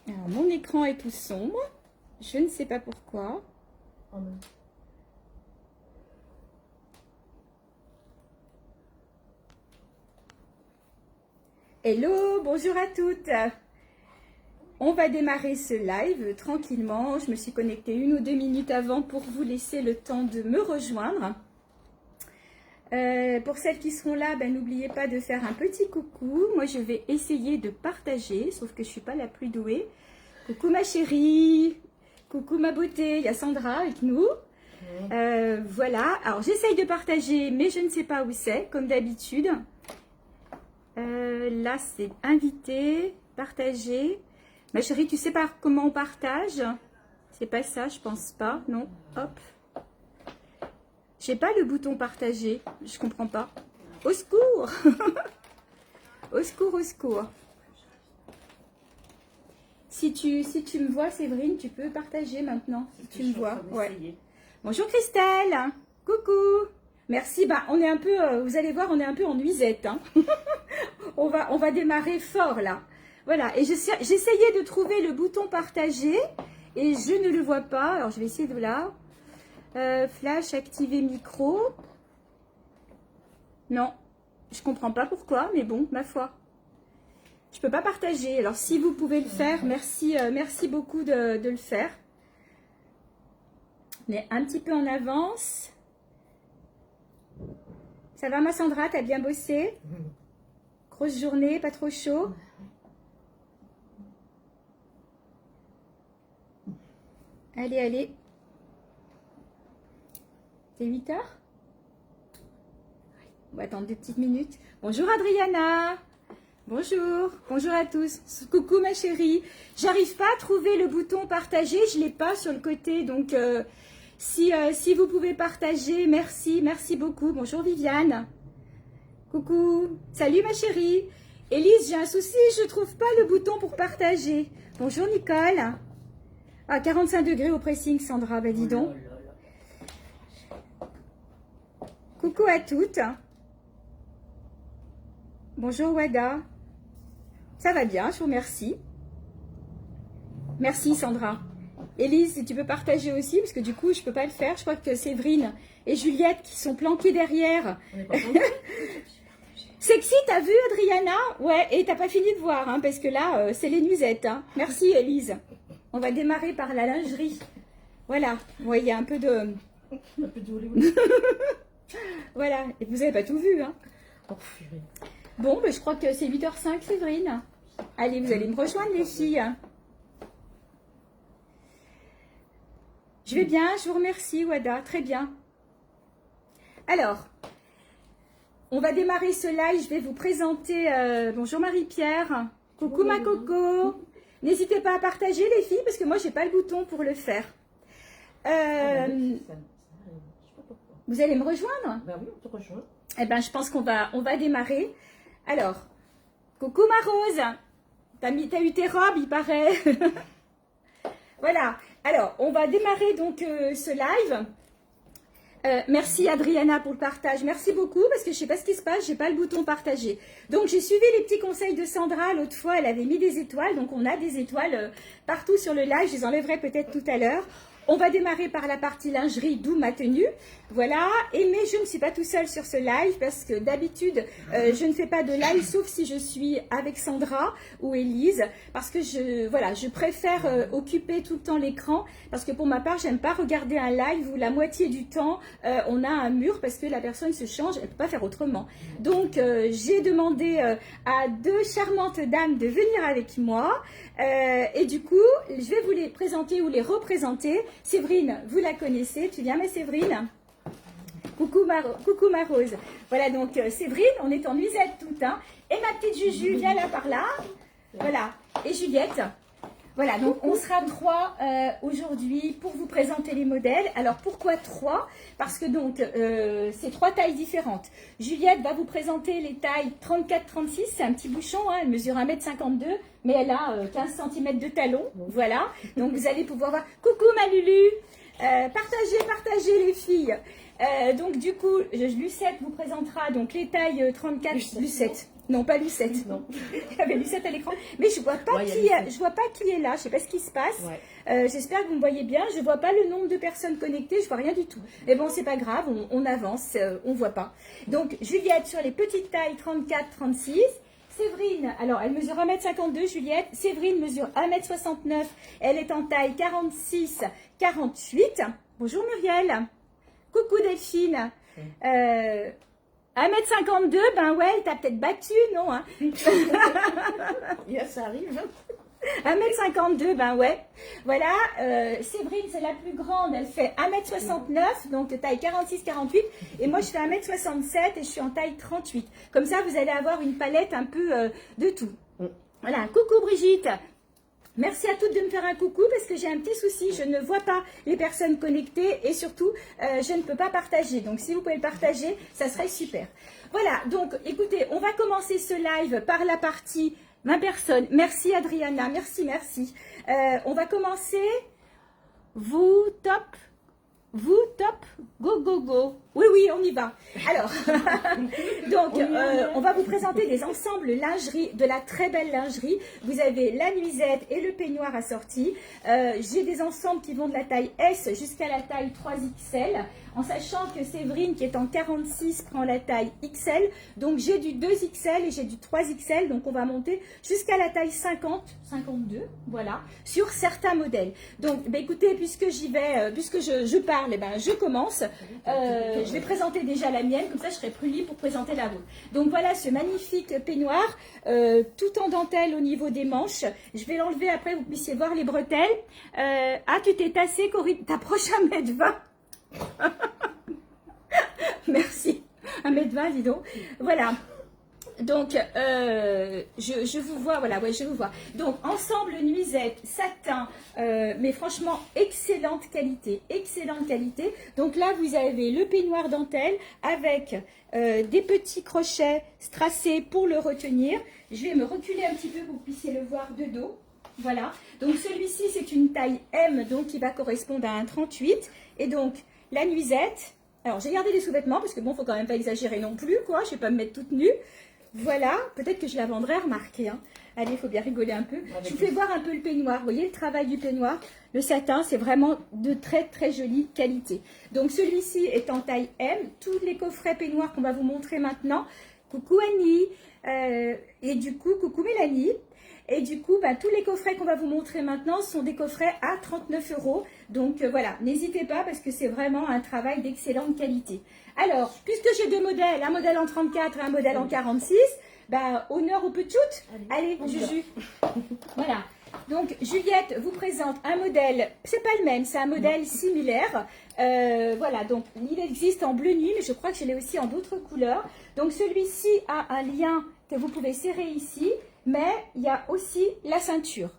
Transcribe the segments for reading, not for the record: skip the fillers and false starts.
Alors, mon écran est tout sombre. Je ne sais pas pourquoi. Oh non. Hello, bonjour à toutes. On va démarrer ce live tranquillement. Je me suis connectée 1 ou 2 minutes avant pour vous laisser le temps de me rejoindre. Pour celles qui seront là, n'oubliez pas de faire un petit coucou. Moi, je vais essayer de partager, sauf que je ne suis pas la plus douée. Coucou ma chérie, coucou ma beauté, il y a Sandra avec nous. Voilà, alors j'essaye de partager, mais je ne sais pas où c'est, comme d'habitude. Là, c'est inviter, partager. Ma chérie, tu sais pas comment on partage? C'est pas ça, je pense pas. Non, hop. J'ai pas le bouton partager. Je comprends pas. Au secours. Au secours, au secours. Si tu me vois, Séverine, tu peux partager maintenant. Si tu me vois. Ouais. Bonjour Christelle. Coucou. Merci. On est un peu, vous allez voir, on est un peu en nuisette. Hein. on va démarrer fort là. Voilà. Et j'essayais de trouver le bouton partager et je ne le vois pas. Alors je vais essayer de là. Flash, activer micro. Non, je comprends pas pourquoi, mais bon, ma foi. Je peux pas partager. Alors si vous pouvez le faire, merci, merci beaucoup de le faire. On est un petit peu en avance. Ça va ma Sandra, t'as bien bossé? Grosse journée, pas trop chaud? Allez, allez. C'est 8 heures? On va attendre 2 petites minutes. Bonjour Adriana. Bonjour. Bonjour à tous. Coucou ma chérie. J'arrive pas à trouver le bouton partager. Je l'ai pas sur le côté. Donc, si vous pouvez partager, merci. Merci beaucoup. Bonjour Viviane. Coucou. Salut ma chérie. Élise, j'ai un souci. Je trouve pas le bouton pour partager. Bonjour Nicole. Ah, 45 degrés au pressing, Sandra. Ben dis donc. Coucou à toutes. Bonjour Wada. Ça va bien, je vous remercie. Merci Sandra. Élise, si tu peux partager aussi, parce que du coup, je ne peux pas le faire. Je crois que Séverine et Juliette qui sont planquées derrière. Sexy, t'as vu Adriana? Ouais, et t'as pas fini de voir, hein, parce que là, c'est les nuisettes. Hein. Merci Élise. On va démarrer par la lingerie. Voilà, ouais, il y a un peu de... Un peu de Hollywood. Voilà, et vous n'avez pas tout vu, hein. Bon, je crois que c'est 8h05, Séverine. Allez, vous allez me rejoindre, les filles. Je vais bien, je vous remercie, Wada. Très bien. Alors, on va démarrer ce live. Je vais vous présenter... bonjour Marie-Pierre. Coucou ma coco. N'hésitez pas à partager, les filles, parce que moi, je n'ai pas le bouton pour le faire. Vous allez me rejoindre? Ben oui, on te rejoint. Eh ben, je pense qu'on va démarrer. Alors, coucou ma Rose. T'as eu tes robes, il paraît. Voilà. Alors, on va démarrer donc ce live. Merci Adriana pour le partage. Merci beaucoup parce que je ne sais pas ce qui se passe, j'ai pas le bouton partager. Donc, j'ai suivi les petits conseils de Sandra. L'autre fois, elle avait mis des étoiles. Donc, on a des étoiles partout sur le live. Je les enlèverai peut-être tout à l'heure. On va démarrer par la partie lingerie, d'où ma tenue. Voilà, mais je ne suis pas tout seul sur ce live parce que d'habitude, je ne fais pas de live sauf si je suis avec Sandra ou Élise parce que je préfère occuper tout le temps l'écran parce que pour ma part, j'aime pas regarder un live où la moitié du temps, on a un mur parce que la personne se change, elle ne peut pas faire autrement. Donc, j'ai demandé à 2 charmantes dames de venir avec moi et du coup, je vais vous les présenter ou les représenter. Séverine, vous la connaissez, tu viens, mais Séverine? Coucou ma Rose. Voilà, donc Séverine, on est en nuisette toutes, hein. Et ma petite Juju, viens là par là. Voilà, et Juliette. Voilà, donc on sera 3 aujourd'hui pour vous présenter les modèles. Alors pourquoi 3? Parce que donc c'est 3 tailles différentes. Juliette va vous présenter les tailles 34-36, c'est un petit bouchon, hein, elle mesure 1,52 m, mais elle a 15 cm de talon. Voilà, donc vous allez pouvoir voir. Coucou ma Lulu, partagez les filles. Donc du coup, Lucette vous présentera donc les tailles 34, Lucette. Non, pas Lucette. Non. Il y avait Lucette à l'écran. Mais je vois pas Ouais, il y a Lucette. je vois pas qui est là. Je sais pas ce qui se passe. Ouais. J'espère que vous me voyez bien. Je vois pas le nombre de personnes connectées. Je vois rien du tout. Mais bon, c'est pas grave. On avance. On voit pas. Donc, Juliette sur les petites tailles 34-36. Séverine, alors elle mesure 1m52, Juliette. Séverine mesure 1m69. Elle est en taille 46-48. Bonjour Muriel. Coucou Delphine. 1m52, ben ouais, t'as peut-être battu, non hein? Yeah, ça arrive. 1m52, ben ouais. Voilà, Séverine, c'est la plus grande, elle fait 1m69, donc taille 46-48. Et moi, je fais 1m67 et je suis en taille 38. Comme ça, vous allez avoir une palette un peu de tout. Voilà, coucou Brigitte. Merci à toutes de me faire un coucou parce que j'ai un petit souci, je ne vois pas les personnes connectées et surtout, je ne peux pas partager. Donc, si vous pouvez le partager, ça serait super. Voilà, donc écoutez, on va commencer ce live par la partie 20 personnes. Merci Adriana, merci. On va commencer. Vous top, go. Oui, on y va. Alors, donc, on va vous présenter des ensembles lingerie, de la très belle lingerie. Vous avez la nuisette et le peignoir assortis. J'ai des ensembles qui vont de la taille S jusqu'à la taille 3XL, en sachant que Séverine, qui est en 46, prend la taille XL. Donc, j'ai du 2XL et j'ai du 3XL. Donc, on va monter jusqu'à la taille 50, 52, voilà, sur certains modèles. Donc, écoutez, puisque j'y vais, puisque je parle, je commence. Je vais présenter déjà la mienne, comme ça je serai plus libre pour présenter la vôtre. Donc voilà ce magnifique peignoir, tout en dentelle au niveau des manches. Je vais l'enlever après, vous puissiez voir les bretelles. Ah, tu t'es tassée, Corinne, t'approches 1m20. Merci, 1m20, dis donc. Voilà. Donc, je vous vois, voilà, ouais, je vous vois. Donc, ensemble nuisette, satin, mais franchement, excellente qualité. Donc là, vous avez le peignoir dentelle avec des petits crochets strassés pour le retenir. Je vais me reculer un petit peu pour que vous puissiez le voir de dos. Voilà. Donc, celui-ci, c'est une taille M, donc qui va correspondre à un 38. Et donc, la nuisette. Alors, j'ai gardé les sous-vêtements parce que bon, faut quand même pas exagérer non plus, quoi. Je vais pas me mettre toute nue. Voilà, peut-être que je la vendrai, remarquez. Hein. Allez, il faut bien rigoler un peu. Je vous fais voir un peu le peignoir. Vous voyez le travail du peignoir? Le satin, c'est vraiment de très jolie qualité. Donc, celui-ci est en taille M. Tous les coffrets peignoirs qu'on va vous montrer maintenant. Coucou Annie. Et du coup, coucou Mélanie. Et du coup, tous les coffrets qu'on va vous montrer maintenant sont des coffrets à 39 €. Donc, voilà, n'hésitez pas parce que c'est vraiment un travail d'excellente qualité. Alors, puisque j'ai deux modèles, un modèle en 34 et un modèle en 46, honneur aux petites. Allez, Juju. Voilà. Donc, Juliette vous présente un modèle, c'est pas le même, c'est un modèle similaire. Voilà, donc il existe en bleu nuit, mais je crois que je l'ai aussi en d'autres couleurs. Donc, celui-ci a un lien que vous pouvez serrer ici, mais il y a aussi la ceinture.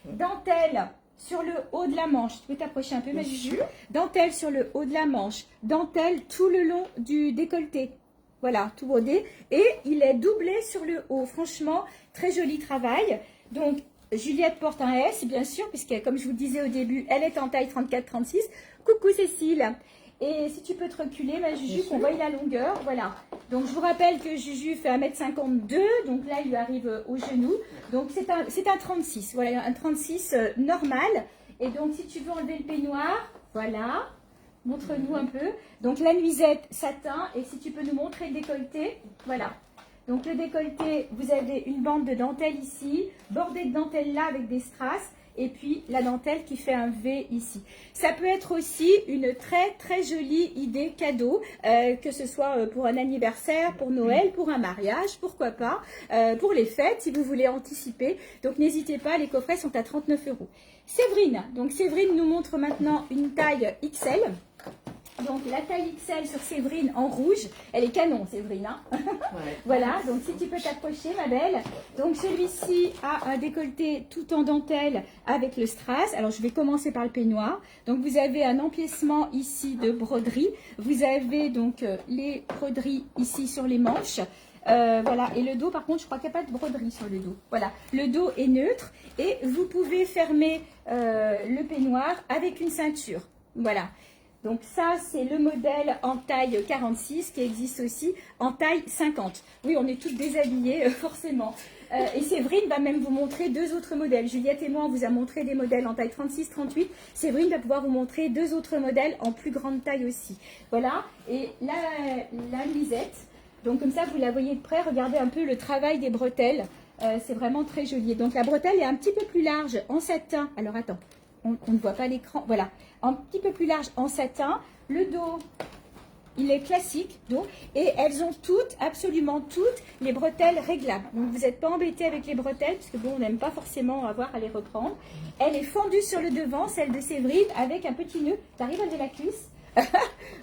Dentelle sur le haut de la manche. Tu peux t'approcher un peu, ma Juju. Dentelle sur le haut de la manche. Dentelle tout le long du décolleté. Voilà, tout brodé. Et il est doublé sur le haut. Franchement, très joli travail. Donc, Juliette porte un S, bien sûr, puisque, comme je vous disais au début, elle est en taille 34-36. Coucou Cécile. Et si tu peux te reculer, ma Juju, qu'on voie la longueur. Voilà. Donc, je vous rappelle que Juju fait 1m52. Donc là, il lui arrive au genou. Donc, c'est un 36. Voilà, un 36 normal. Et donc, si tu veux enlever le peignoir, voilà. Montre-nous un peu. Donc, la nuisette satin. Et si tu peux nous montrer le décolleté, voilà. Donc, le décolleté, vous avez une bande de dentelle ici. Bordée de dentelle là avec des strass. Et puis la dentelle qui fait un V ici. Ça peut être aussi une très jolie idée cadeau, que ce soit pour un anniversaire, pour Noël, pour un mariage, pourquoi pas, pour les fêtes si vous voulez anticiper. Donc n'hésitez pas, les coffrets sont à 39 €. Séverine, donc Séverine nous montre maintenant une taille XL. Donc la taille XL sur Séverine en rouge, elle est canon Séverine. Hein. Ouais. Voilà, donc si tu peux t'approcher ma belle. Donc celui-ci a un décolleté tout en dentelle avec le strass. Alors je vais commencer par le peignoir. Donc vous avez un empiècement ici de broderie. Vous avez donc les broderies ici sur les manches. Voilà, et le dos par contre je crois qu'il n'y a pas de broderie sur le dos. Voilà, le dos est neutre et vous pouvez fermer le peignoir avec une ceinture. Voilà. Donc ça, c'est le modèle en taille 46 qui existe aussi en taille 50. Oui, on est toutes déshabillées, forcément. Et Séverine va même vous montrer 2 autres modèles. Juliette et moi, on vous a montré des modèles en taille 36-38. Séverine va pouvoir vous montrer 2 autres modèles en plus grande taille aussi. Voilà. Et la nuisette, donc comme ça, vous la voyez de près. Regardez un peu le travail des bretelles. C'est vraiment très joli. Donc la bretelle est un petit peu plus large en satin. Alors attends, on ne voit pas l'écran. Voilà. Un petit peu plus large en satin. Le dos, il est classique, donc, et elles ont toutes, absolument toutes, les bretelles réglables. Donc, vous n'êtes pas embêté avec les bretelles, parce que bon, on n'aime pas forcément avoir à les reprendre. Elle est fendue sur le devant, celle de Séverine, avec un petit nœud. Tu arrives à lever la cuisse?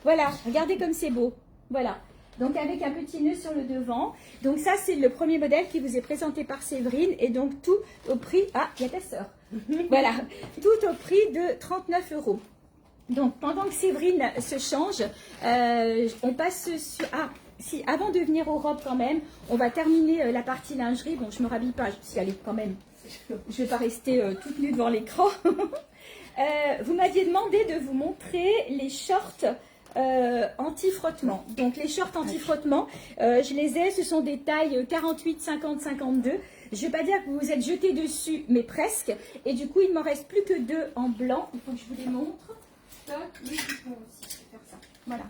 Voilà, regardez comme c'est beau. Voilà. Donc, avec un petit nœud sur le devant. Donc, ça, c'est le premier modèle qui vous est présenté par Séverine. Et donc, tout au prix... Ah, il y a ta sœur. Voilà. Tout au prix de 39 €. Donc, pendant que Séverine se change, on passe sur... Ah, si, avant de venir aux robes quand même, on va terminer la partie lingerie. Bon, je ne me rhabille pas, je suis allée quand même. Je ne vais pas rester toute nue devant l'écran. Vous m'aviez demandé de vous montrer les shorts anti-frottement. Donc, les shorts anti-frottement, je les ai, ce sont des tailles 48, 50, 52. Je ne vais pas dire que vous vous êtes jeté dessus, mais presque. Et du coup, il ne m'en reste plus que 2 en blanc. Il faut que je vous les montre. Les jupons aussi, je vais faire ça. Voilà.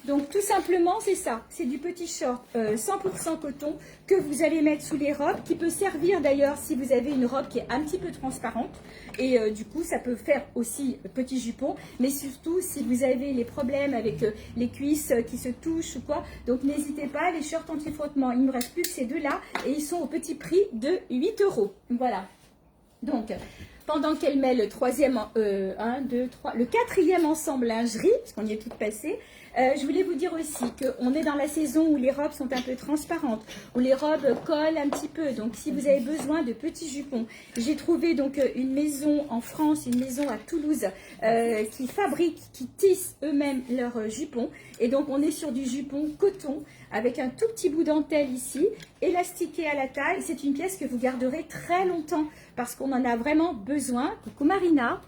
Donc tout simplement c'est ça, c'est du petit short 100% coton que vous allez mettre sous les robes, qui peut servir d'ailleurs si vous avez une robe qui est un petit peu transparente, et du coup ça peut faire aussi petit jupon, mais surtout si vous avez les problèmes avec les cuisses qui se touchent ou quoi, donc n'hésitez pas, les shorts anti-frottement, il ne me reste plus que ces 2 là, et ils sont au petit prix de 8 €. Voilà. Donc, pendant qu'elle met le troisième, 1, 2, 3, le 4e ensemble lingerie, parce qu'on y est toutes passées, je voulais vous dire aussi qu'on est dans la saison où les robes sont un peu transparentes, où les robes collent un petit peu. Donc, si vous avez besoin de petits jupons, j'ai trouvé donc une maison en France, une maison à Toulouse, qui fabrique, qui tisse eux-mêmes leurs jupons. Et donc, on est sur du jupon coton, avec un tout petit bout dentelle ici, élastiqué à la taille. C'est une pièce que vous garderez très longtemps, parce qu'on en a vraiment besoin. Coucou Marina.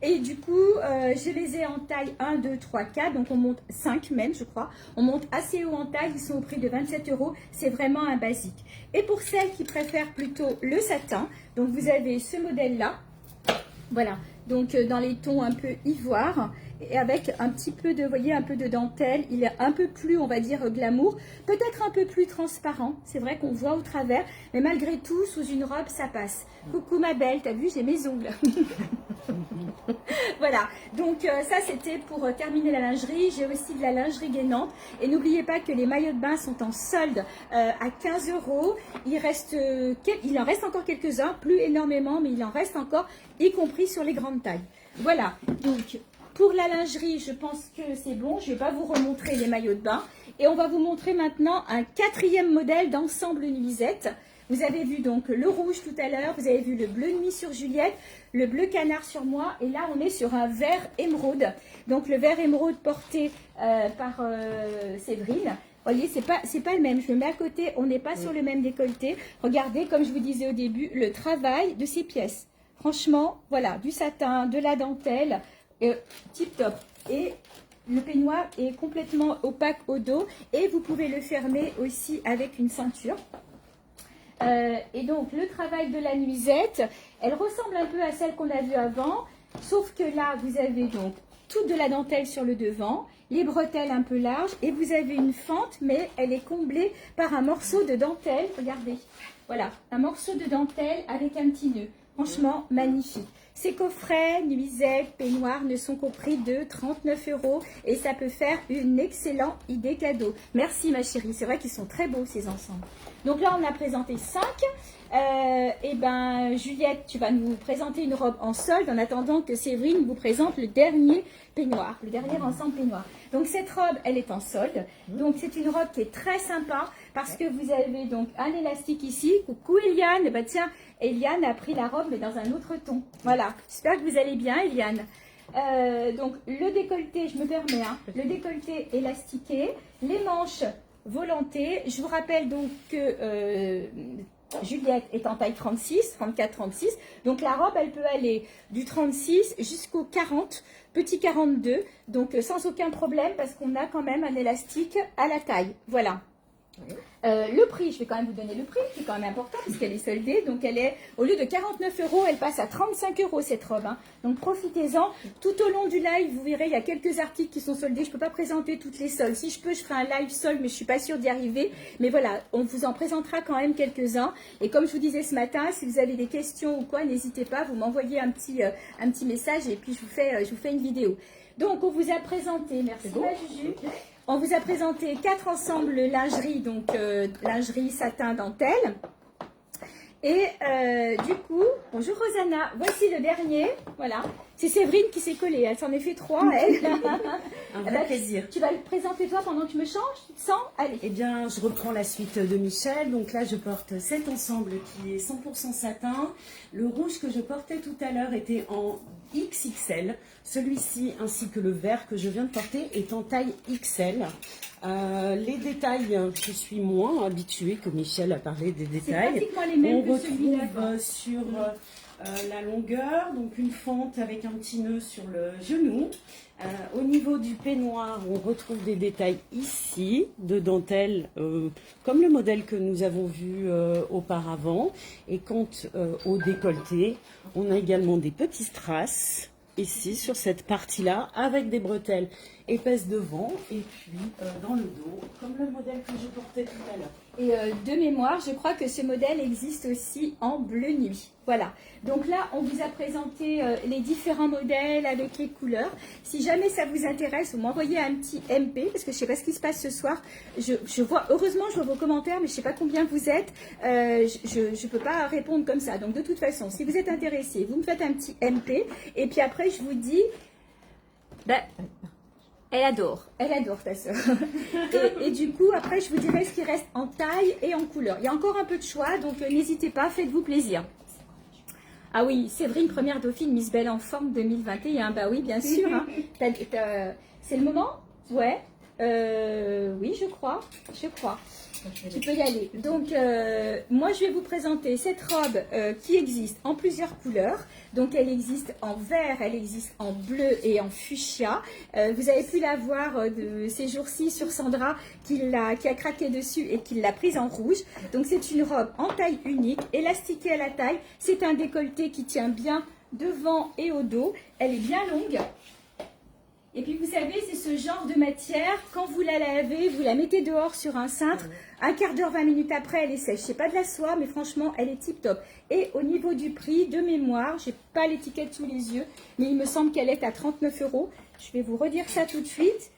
Et du coup, je les ai en taille 1, 2, 3, 4. Donc, on monte 5 même, je crois. On monte assez haut en taille. Ils sont au prix de 27 €. C'est vraiment un basique. Et pour celles qui préfèrent plutôt le satin, donc vous avez ce modèle-là. Voilà. Donc, dans les tons un peu ivoire. Et avec un petit peu de, vous voyez, un peu de dentelle. Il est un peu plus, on va dire, glamour. Peut-être un peu plus transparent. C'est vrai qu'on voit au travers. Mais malgré tout, sous une robe, ça passe. Coucou ma belle, t'as vu, j'ai mes ongles. Voilà, donc ça c'était pour terminer la lingerie. J'ai aussi de la lingerie gainante. Et n'oubliez pas que les maillots de bain sont en solde à 15 €. Il en reste encore quelques-uns, plus énormément, mais il en reste encore, y compris sur les grandes tailles. Voilà, donc pour la lingerie, je pense que c'est bon. Je ne vais pas vous remontrer les maillots de bain. Et on va vous montrer maintenant un 4e modèle d'ensemble nuisette. Vous avez vu donc le rouge tout à l'heure, vous avez vu le bleu nuit sur Juliette, le bleu canard sur moi, et là on est sur un vert émeraude. Donc le vert émeraude porté par Séverine. Vous voyez, c'est pas le même. Je le mets à côté, on n'est pas sur le même décolleté. Regardez, comme je vous disais au début, le travail de ces pièces. Franchement, voilà, du satin, de la dentelle, tip top. Et le peignoir est complètement opaque au dos, et vous pouvez le fermer aussi avec une ceinture. Et donc le travail de la nuisette, elle ressemble un peu à celle qu'on a vue avant, sauf que là vous avez donc toute de la dentelle sur le devant, les bretelles un peu larges, et vous avez une fente, mais elle est comblée par un morceau de dentelle. Regardez, voilà, un morceau de dentelle avec un petit nœud. Franchement magnifique. Ces coffrets, nuisettes, peignoirs ne sont qu'au prix de 39 € et ça peut faire une excellente idée cadeau. Merci ma chérie, c'est vrai qu'ils sont très beaux ces ensembles. Donc là on a présenté 5. Et ben Juliette, tu vas nous présenter une robe en solde en attendant que Séverine vous présente le dernier peignoir, le dernier ensemble peignoir. Donc cette robe, elle est en solde. Donc c'est une robe qui est très sympa parce que vous avez donc un élastique ici. Coucou Eliane, bah tiens, Eliane a pris la robe mais dans un autre ton. Voilà, j'espère que vous allez bien Eliane. Donc le décolleté, je me permets, hein, le décolleté élastiqué, les manches volantées. Je vous rappelle donc que Juliette est en taille 36, 34, 36. Donc la robe, elle peut aller du 36 jusqu'au 40, petit 42. Donc sans aucun problème parce qu'on a quand même un élastique à la taille. Voilà. Oui. Le prix, je vais quand même vous donner le prix, qui est quand même important puisqu'elle est soldée. Donc elle est, au lieu de 49 €, elle passe à 35 € cette robe. Hein. Donc profitez-en. Tout au long du live, vous verrez, il y a quelques articles qui sont soldés. Je ne peux pas présenter toutes les soldes. Si je peux, je ferai un live solde, mais je ne suis pas sûre d'y arriver. Mais voilà, on vous en présentera quand même quelques-uns. Et comme je vous disais ce matin, si vous avez des questions ou quoi, n'hésitez pas, vous m'envoyez un petit message et puis je vous fais une vidéo. Donc on vous a présenté, merci ma Juju. On vous a présenté 4 ensembles lingerie, donc lingerie, satin, dentelle. Et du coup, bonjour Rosanna, voici le dernier, voilà. C'est Séverine qui s'est collée, elle s'en est fait 3, elle. Un vrai plaisir. Tu vas le présenter toi pendant que je me change, tu te sens? Allez. Eh bien, je reprends la suite de Michel. Donc là, je porte cet ensemble qui est 100% satin. Le rouge que je portais tout à l'heure était en XXL. Celui-ci, ainsi que le vert que je viens de porter, est en taille XL. Les détails, je suis moins habituée que Michel a parlé des détails. C'est pratiquement les mêmes On que celui-là. retrouve sur la longueur, donc une fente avec un petit nœud sur le genou. Au niveau du peignoir, on retrouve des détails ici de dentelle, comme le modèle que nous avons vu auparavant. Et quant au décolleté, on a également des petits strass ici sur cette partie-là, avec des bretelles épaisses devant et puis dans le dos, comme le modèle que je portais tout à l'heure. Et de mémoire, je crois que ce modèle existe aussi en bleu nuit. Voilà. Donc là, on vous a présenté les différents modèles avec les couleurs. Si jamais ça vous intéresse, vous m'envoyez un petit MP, parce que je ne sais pas ce qui se passe ce soir. Je vois, heureusement, je vois vos commentaires, mais je ne sais pas combien vous êtes. Je ne peux pas répondre comme ça. Donc de toute façon, si vous êtes intéressé, vous me faites un petit MP. Et puis après, je vous dis... Ben, elle adore ta soeur. Et du coup, après, je vous dirai ce qui reste en taille et en couleur. Il y a encore un peu de choix, donc n'hésitez pas, faites-vous plaisir. Ah oui, Séverine, première dauphine, Miss Belle en forme 2021. Bah oui, bien sûr. Hein. C'est le moment? Ouais. Oui, je crois. Tu peux y aller. Donc, moi, je vais vous présenter cette robe qui existe en plusieurs couleurs. Donc, elle existe en vert, elle existe en bleu et en fuchsia. Vous avez pu la voir de ces jours-ci sur Sandra qui a craqué dessus et qui l'a prise en rouge. Donc, c'est une robe en taille unique, élastiquée à la taille. C'est un décolleté qui tient bien devant et au dos. Elle est bien longue. Et puis vous savez, c'est ce genre de matière, quand vous la lavez, vous la mettez dehors sur un cintre, un quart d'heure, 20 minutes après, elle est sèche. C'est pas de la soie, mais franchement, elle est tip top. Et au niveau du prix, de mémoire, j'ai pas l'étiquette sous les yeux, mais il me semble qu'elle est à 39 €. Je vais vous redire ça tout de suite.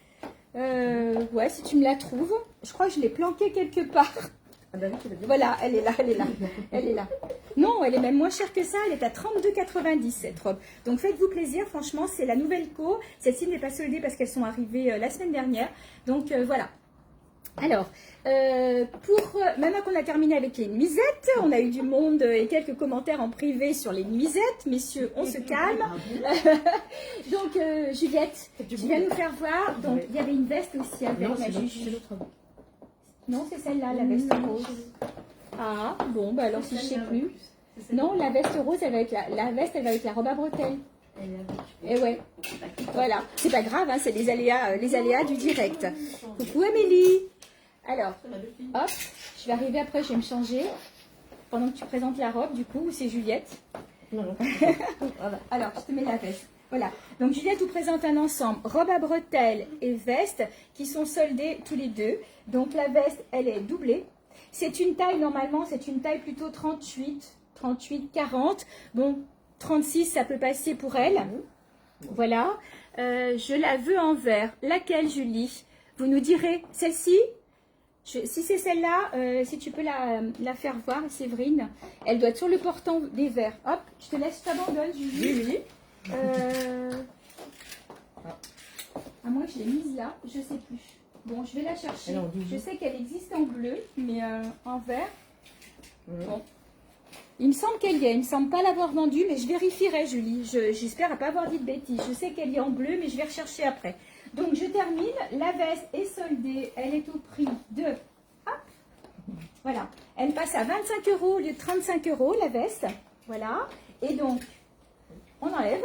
Ouais, si tu me la trouves. Je crois que je l'ai planquée quelque part. Ah bah oui, tu l'as bien. Voilà, elle est là. Non, elle est même moins chère que ça, elle est à 32,90 cette robe. Donc faites-vous plaisir, franchement, c'est la nouvelle co. Celle-ci n'est pas soldée parce qu'elles sont arrivées la semaine dernière. Donc voilà. Alors, maintenant qu'on a terminé avec les nuisettes, on a eu du monde et quelques commentaires en privé sur les nuisettes. Messieurs, on se calme. Donc Juliette, tu viens nous faire voir. Donc il y avait une veste aussi avec Non, ma c'est Juju. l'autre robe. Non, c'est celle-là, la veste rose. Ah, bon, bah alors si je sais plus. Non, la veste rose, elle va avec la veste, elle va avec la robe à bretelles. Et ouais, voilà. C'est pas grave, hein, c'est les aléas du direct. Coucou Amélie. Alors, hop, je vais arriver après, je vais me changer. Pendant que tu présentes la robe, du coup, ou c'est Juliette? Non. Voilà. Alors, je te mets la veste. Voilà. Donc, Juliette vous présente un ensemble robe à bretelles et veste qui sont soldés tous les deux. Donc, la veste, elle est doublée. C'est une taille, normalement, c'est une taille plutôt 38, 40. Bon, 36, ça peut passer pour elle. Voilà. Je la veux en vert. Laquelle, Julie? Vous nous direz. Celle-ci? Si c'est celle-là, si tu peux la faire voir, Séverine. Elle doit être sur le portant des verts. Hop, je te laisse, je t'abandonne, Julie. Oui. À moins que je l'ai mise là, je sais plus. Bon, je vais la chercher. Alors, Je sais qu'elle existe en bleu, mais en vert. Oui. Bon. Il me semble qu'elle y est. Il me semble pas l'avoir vendue, mais je vérifierai, Julie. J'espère ne pas avoir dit de bêtises. Je sais qu'elle y est en bleu, mais je vais rechercher après. Donc, je termine. La veste est soldée. Elle est au prix de... Hop. Voilà, elle passe à 25 € au lieu de 35 € la veste. Voilà, et donc, on enlève.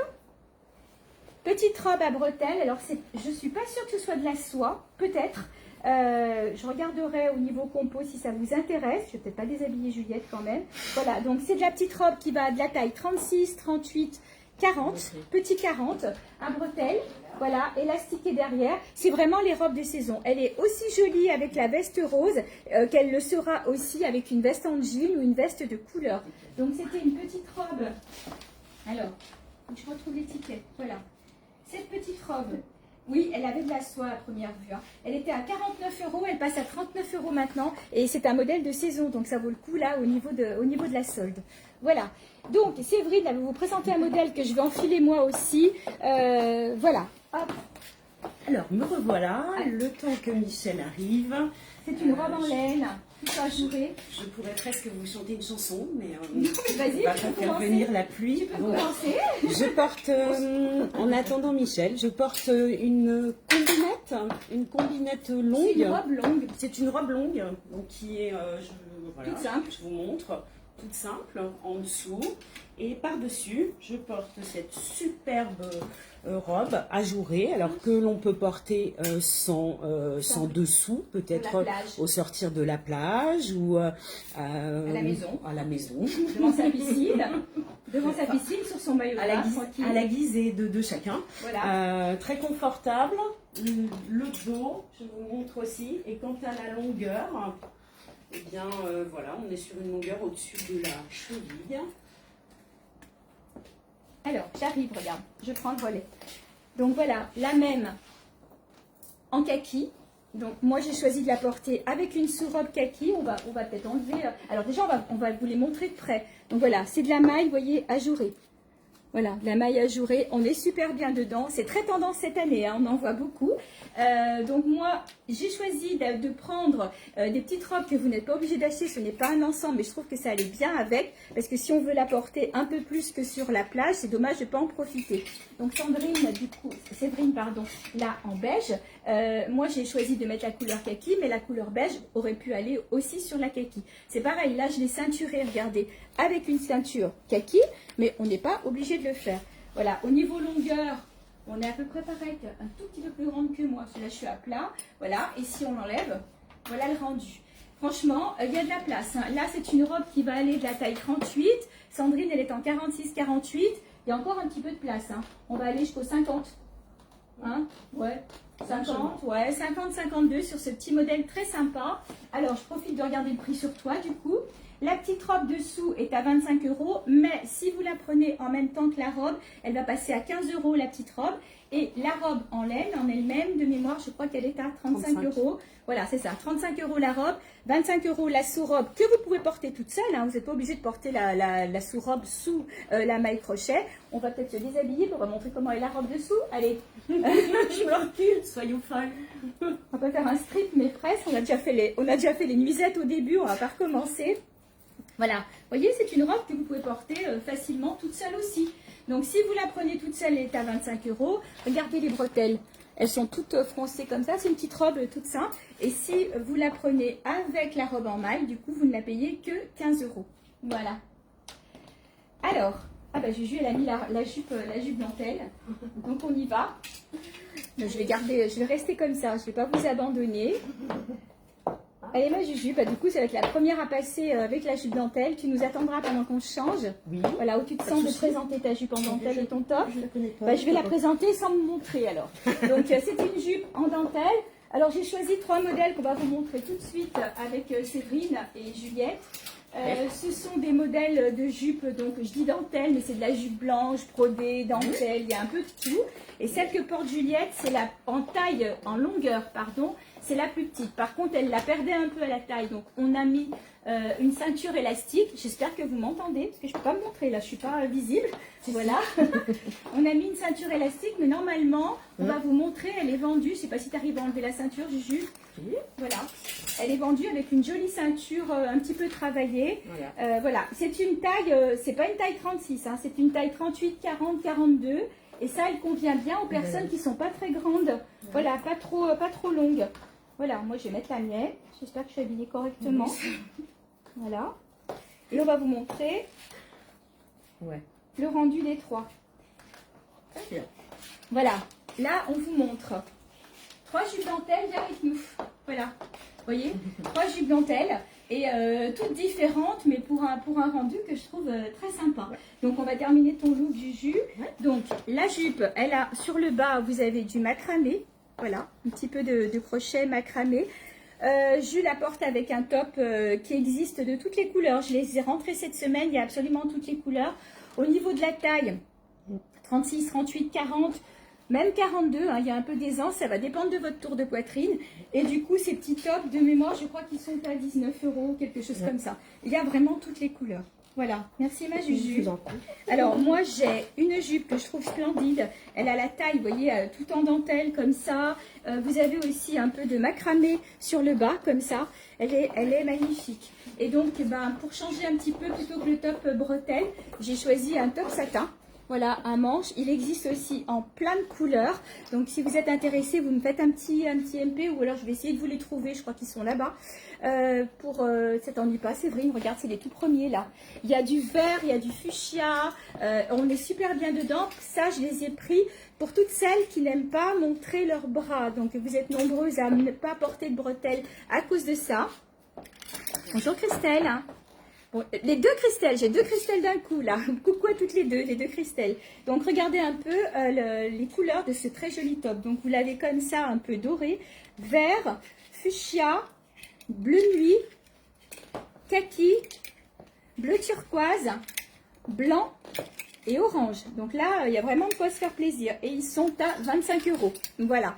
Petite robe à bretelles, alors je ne suis pas sûre que ce soit de la soie, peut-être. Je regarderai au niveau compo si ça vous intéresse. Je ne vais peut-être pas déshabiller Juliette quand même. Voilà, donc c'est de la petite robe qui va de la taille 36, 38, 40, petit 40, à bretelles. Voilà, élastiquée derrière. C'est vraiment les robes de saison. Elle est aussi jolie avec la veste rose qu'elle le sera aussi avec une veste en jean ou une veste de couleur. Donc c'était une petite robe. Alors, je retrouve l'étiquette. Voilà. Cette petite robe, oui, elle avait de la soie à première vue. Hein. Elle était à 49 €, elle passe à 39 € maintenant. Et c'est un modèle de saison, donc ça vaut le coup là au niveau de la solde. Voilà. Donc, Séverine, elle va vous présenter un modèle que je vais enfiler moi aussi. Voilà. Hop. Alors, me revoilà, le temps que Michel arrive. C'est une robe en laine, tout ajouré. Je pourrais presque vous chanter une chanson, mais vas-y, on va pas faire venir la pluie. Tu peux commencer. Je porte, en attendant Michel, je porte une combinette longue. C'est une robe longue. C'est une robe longue, donc qui est, voilà, toute simple. Je vous montre, toute simple, en dessous. Et par-dessus, je porte cette superbe robe ajourée, alors que l'on peut porter sans dessous, peut-être au sortir de la plage ou à la maison. Devant sa piscine, sur son maillot à la guisée de chacun. Voilà. Très confortable. Le dos, je vous montre aussi. Et quant à la longueur, eh bien voilà, on est sur une longueur au-dessus de la cheville. Alors, j'arrive, regarde, je prends le relais. Donc voilà, la même en kaki. Donc moi j'ai choisi de la porter avec une sous-robe kaki. On va peut-être enlever. Alors déjà on va vous les montrer de près. Donc voilà, c'est de la maille, vous voyez, ajourée. Voilà, de la maille ajourée, on est super bien dedans. C'est très tendance cette année, hein, on en voit beaucoup. Donc moi, j'ai choisi de prendre des petites robes que vous n'êtes pas obligé d'acheter. Ce n'est pas un ensemble, mais je trouve que ça allait bien avec. Parce que si on veut la porter un peu plus que sur la plage, c'est dommage de ne pas en profiter. Donc Séverine, là en beige. Moi, j'ai choisi de mettre la couleur kaki, mais la couleur beige aurait pu aller aussi sur la kaki. C'est pareil, là je l'ai ceinturée, regardez, avec une ceinture kaki, mais on n'est pas obligé de le faire. Voilà, au niveau longueur, on est à peu près pareil, un tout petit peu plus grande que moi. Là, je suis à plat. Voilà, et si on l'enlève, voilà le rendu. Franchement, il y a de la place. Hein. Là, c'est une robe qui va aller de la taille 38. Sandrine, elle est en 46-48. Il y a encore un petit peu de place. Hein. On va aller jusqu'au 50. Hein? Ouais. 50, ouais, 50-52 sur ce petit modèle très sympa. Alors, je profite de regarder le prix sur toi, du coup. La petite robe dessous est à 25 €, mais si vous la prenez en même temps que la robe, elle va passer à 15 € la petite robe. Et la robe en laine, en elle-même, de mémoire, je crois qu'elle est à 35 €. Voilà, c'est ça, 35 € la robe, 25 € la sous-robe que vous pouvez porter toute seule. Hein, vous n'êtes pas obligé de porter la sous-robe sous la maille crochet. On va peut-être se déshabiller pour vous montrer comment est la robe dessous. Allez, je me recule, soyons folles. On va faire un strip, mais presque. On a déjà fait les nuisettes au début, on va pas recommencer. Voilà, vous voyez, c'est une robe que vous pouvez porter facilement toute seule aussi. Donc, si vous la prenez toute seule, elle est à 25 €. Regardez les bretelles. Elles sont toutes froncées comme ça. C'est une petite robe toute simple. Et si vous la prenez avec la robe en maille, du coup, vous ne la payez que 15 €. Voilà. Alors, Juju, elle a mis la jupe dentelle. Donc, on y va. Je vais rester comme ça. Je ne vais pas vous abandonner. Allez, ma Juju, du coup, ça va être la première à passer avec la jupe dentelle. Tu nous attendras pendant qu'on change. Oui. Voilà, où tu te sens de présenter ta jupe en dentelle et ton top. Je la connais pas. Je vais la présenter sans me montrer alors. Donc, c'est une jupe en dentelle. Alors, j'ai choisi 3 modèles qu'on va vous montrer tout de suite avec Séverine et Juliette. Ce sont des modèles de jupes, donc je dis dentelle, mais c'est de la jupe blanche, brodée, dentelle, il y a un peu de tout. Et celle que porte Juliette, c'est en longueur, c'est la plus petite. Par contre, elle la perdait un peu à la taille, donc on a mis une ceinture élastique. J'espère que vous m'entendez, parce que je ne peux pas me montrer, là je ne suis pas visible. Voilà. On a mis une ceinture élastique, mais normalement, on va vous montrer, elle est vendue. Je ne sais pas si tu arrives à enlever la ceinture, Juju. Voilà. Elle est vendue avec une jolie ceinture un petit peu travaillée. Voilà. C'est une taille, c'est pas une taille 36, hein, c'est une taille 38, 40, 42. Et ça, elle convient bien aux personnes qui ne sont pas très grandes. Voilà, pas trop longues. Voilà, moi je vais mettre la mienne. J'espère que je suis habillée correctement. Voilà. Et on va vous montrer Ouais. le rendu des trois. Très bien. Voilà, là on vous montre 3 jupes dentelles, viens avec nous. Voilà, vous voyez, 3 jupes dentelles et toutes différentes, mais pour un rendu que je trouve très sympa. Donc on va terminer ton look Juju. Donc la jupe, elle a sur le bas, vous avez du macramé. Voilà, un petit peu de crochet macramé. Je la porte avec un top qui existe de toutes les couleurs. Je les ai rentrés cette semaine, il y a absolument toutes les couleurs. Au niveau de la taille, 36, 38, 40, même 42, hein, il y a un peu d'aisance, ça va dépendre de votre tour de poitrine. Et du coup, ces petits tops de mémoire, je crois qu'ils sont à 19 €, quelque chose comme ça. Il y a vraiment toutes les couleurs. Voilà, merci ma Juju. Alors moi j'ai une jupe que je trouve splendide. Elle a la taille, vous voyez, tout en dentelle comme ça. Vous avez aussi un peu de macramé sur le bas comme ça. Elle est magnifique. Et donc ben, pour changer un petit peu, plutôt que le top bretelle, j'ai choisi un top satin. Voilà, un manche. Il existe aussi en plein de couleurs. Donc, si vous êtes intéressé, vous me faites un petit MP ou alors je vais essayer de vous les trouver. Je crois qu'ils sont là-bas. Ça t'ennuie pas, Séverine. Regarde, c'est les tout premiers là. Il y a du vert, il y a du fuchsia. On est super bien dedans. Ça, je les ai pris pour toutes celles qui n'aiment pas montrer leurs bras. Donc, vous êtes nombreuses à ne pas porter de bretelles à cause de ça. Bonjour Christelle. Bon, les deux Christelle, j'ai 2 Christelle d'un coup là. Coucou à toutes les deux Christelle. Donc regardez un peu les couleurs de ce très joli top. Donc vous l'avez comme ça, un peu doré, vert, fuchsia, bleu nuit, kaki, bleu turquoise, blanc et orange. Donc là, il y a vraiment de quoi se faire plaisir. Et ils sont à 25 €. Voilà.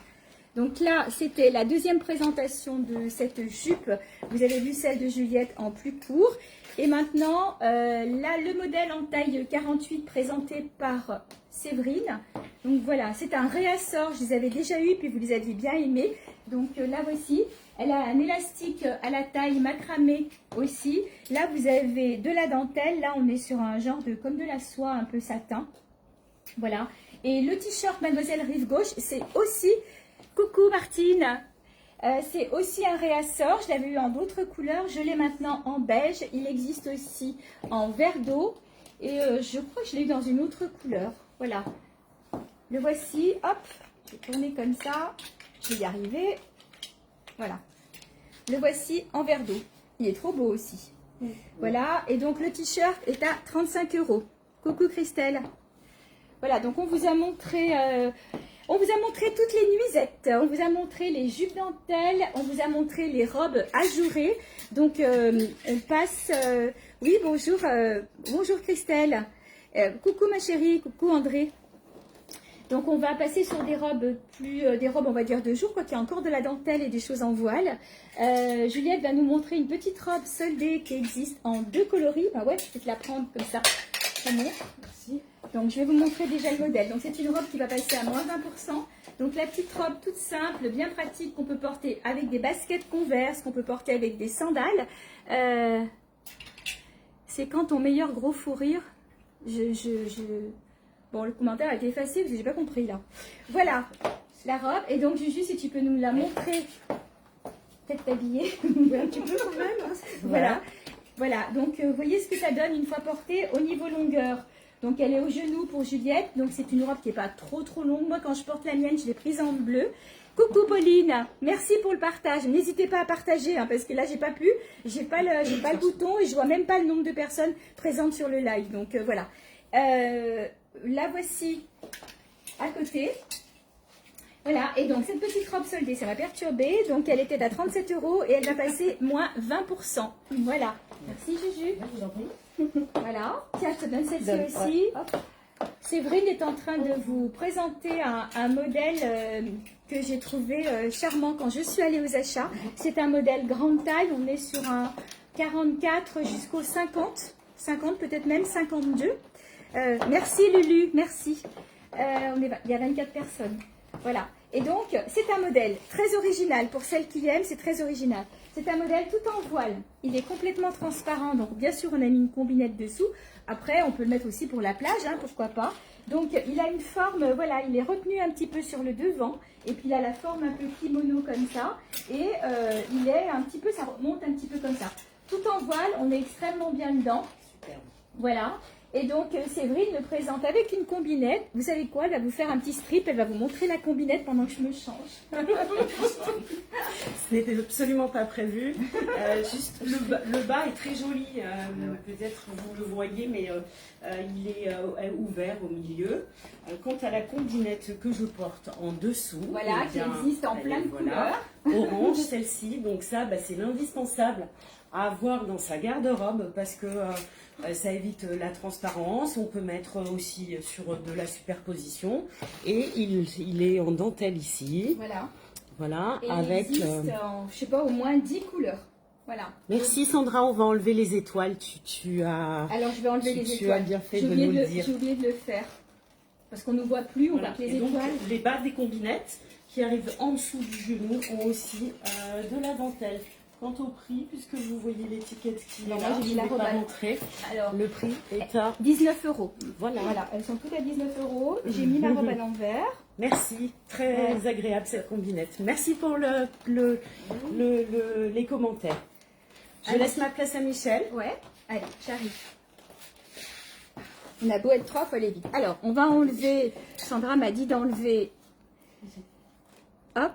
Donc là, c'était la deuxième présentation de cette jupe. Vous avez vu celle de Juliette en plus court. Et maintenant, là, le modèle en taille 48 présenté par Séverine. Donc voilà, c'est un réassort. Je les avais déjà eu, puis vous les aviez bien aimés. Donc là, voici. Elle a un élastique à la taille macramé aussi. Là, vous avez de la dentelle. Là, on est sur un genre de, comme de la soie, un peu satin. Voilà. Et le t-shirt Mademoiselle Rive Gauche, c'est aussi... Coucou Martine, c'est aussi un réassort, je l'avais eu en d'autres couleurs, je l'ai maintenant en beige, il existe aussi en vert d'eau et je crois que je l'ai eu dans une autre couleur, voilà. Le voici, hop, je vais tourner comme ça, je vais y arriver, voilà. Le voici en vert d'eau, il est trop beau aussi. Voilà, et donc le t-shirt est à 35 €. Coucou Christelle. Voilà, donc on vous a montré... on vous a montré toutes les nuisettes, on vous a montré les jupes dentelles, on vous a montré les robes ajourées. Donc, on passe... oui, bonjour, bonjour Christelle. Coucou ma chérie, coucou André. Donc, on va passer sur des robes des robes, on va dire, de jour, quoi qu'il y a encore de la dentelle et des choses en voile. Juliette va nous montrer une petite robe soldée qui existe en 2 coloris. Bah ouais, je vais te la prendre comme ça. Merci. Donc, je vais vous montrer déjà le modèle. Donc, c'est une robe qui va passer à moins 20%. Donc, la petite robe toute simple, bien pratique, qu'on peut porter avec des baskets Converse, qu'on peut porter avec des sandales. C'est quand ton meilleur gros fou rire. Bon, le commentaire a été effacé parce que j'ai pas compris là. Voilà, la robe. Et donc, Juju, si tu peux nous la montrer. Peut-être t'habiller. Un petit peu quand même. Hein. Voilà. Voilà. Donc, vous voyez ce que ça donne une fois portée au niveau longueur. Donc, elle est au genou pour Juliette. Donc, c'est une robe qui n'est pas trop longue. Moi, quand je porte la mienne, je l'ai prise en bleu. Coucou Pauline, merci pour le partage. N'hésitez pas à partager hein, parce que là, j'ai pas pu. J'ai pas le bouton et je vois même pas le nombre de personnes présentes sur le live. Donc, voilà. La voici à côté. Voilà, et donc cette petite robe soldée, ça m'a perturbée. Donc elle était à 37 € et elle va passer moins 20%. Voilà. Merci Juju. Je vous en prie. Voilà. Tiens, je te donne celle-ci aussi. Séverine est en train de vous présenter un modèle que j'ai trouvé charmant quand je suis allée aux achats. C'est un modèle grande taille. On est sur un 44 jusqu'au 50. 50, peut-être même 52. Merci Lulu, merci. Il y a 24 personnes. Voilà. Et donc, c'est un modèle très original. Pour celles qui aiment, c'est très original. C'est un modèle tout en voile. Il est complètement transparent. Donc, bien sûr, on a mis une combinette dessous. Après, on peut le mettre aussi pour la plage, hein, pourquoi pas. Donc il a une forme, voilà, il est retenu un petit peu sur le devant. Et puis il a la forme un peu kimono comme ça. Et il est un petit peu, ça remonte un petit peu comme ça. Tout en voile, on est extrêmement bien dedans. Superbe. Voilà. Et donc Séverine le présente avec une combinette. Vous savez quoi? Elle va vous faire un petit strip. Elle va vous montrer la combinette pendant que je me change. Ce n'était absolument pas prévu. Juste le bas est très joli. Peut-être vous le voyez, mais il est ouvert au milieu. Quant à la combinette que je porte en dessous, Voilà, eh bien, qui existe en plein de voilà, couleurs. orange celle-ci. Donc ça, bah, c'est l'indispensable à avoir dans sa garde-robe parce que ça évite la transparence. On peut mettre aussi sur de la superposition. Et il est en dentelle ici. Voilà. Voilà, Et avec... il existe en, je sais pas, au moins 10 couleurs. Voilà. Merci Sandra, on va enlever les étoiles. Tu as... Alors je vais enlever les Tu étoiles. as bien fait J'ai de oublié nous le dire. J'ai oublié de le faire. Parce qu'on ne voit plus, on Voilà. voit que les Et donc, étoiles. les bas des combinettes qui arrivent en dessous du genou ont aussi de la dentelle. Quant au prix, puisque vous voyez l'étiquette qui est Voilà, là, j'ai je mis ne la vais pas robe à- montrer. Alors, Le prix est à... 19 euros. Voilà. Voilà, elles sont toutes à 19 euros. J'ai mis ma robe à l'envers. Merci, très agréable cette combinette. Merci pour les commentaires. Je Allez. laisse ma place à Michel. Ouais, allez, j'arrive. On a beau être trois, faut aller vite. Alors, on va enlever, Sandra m'a dit d'enlever, hop.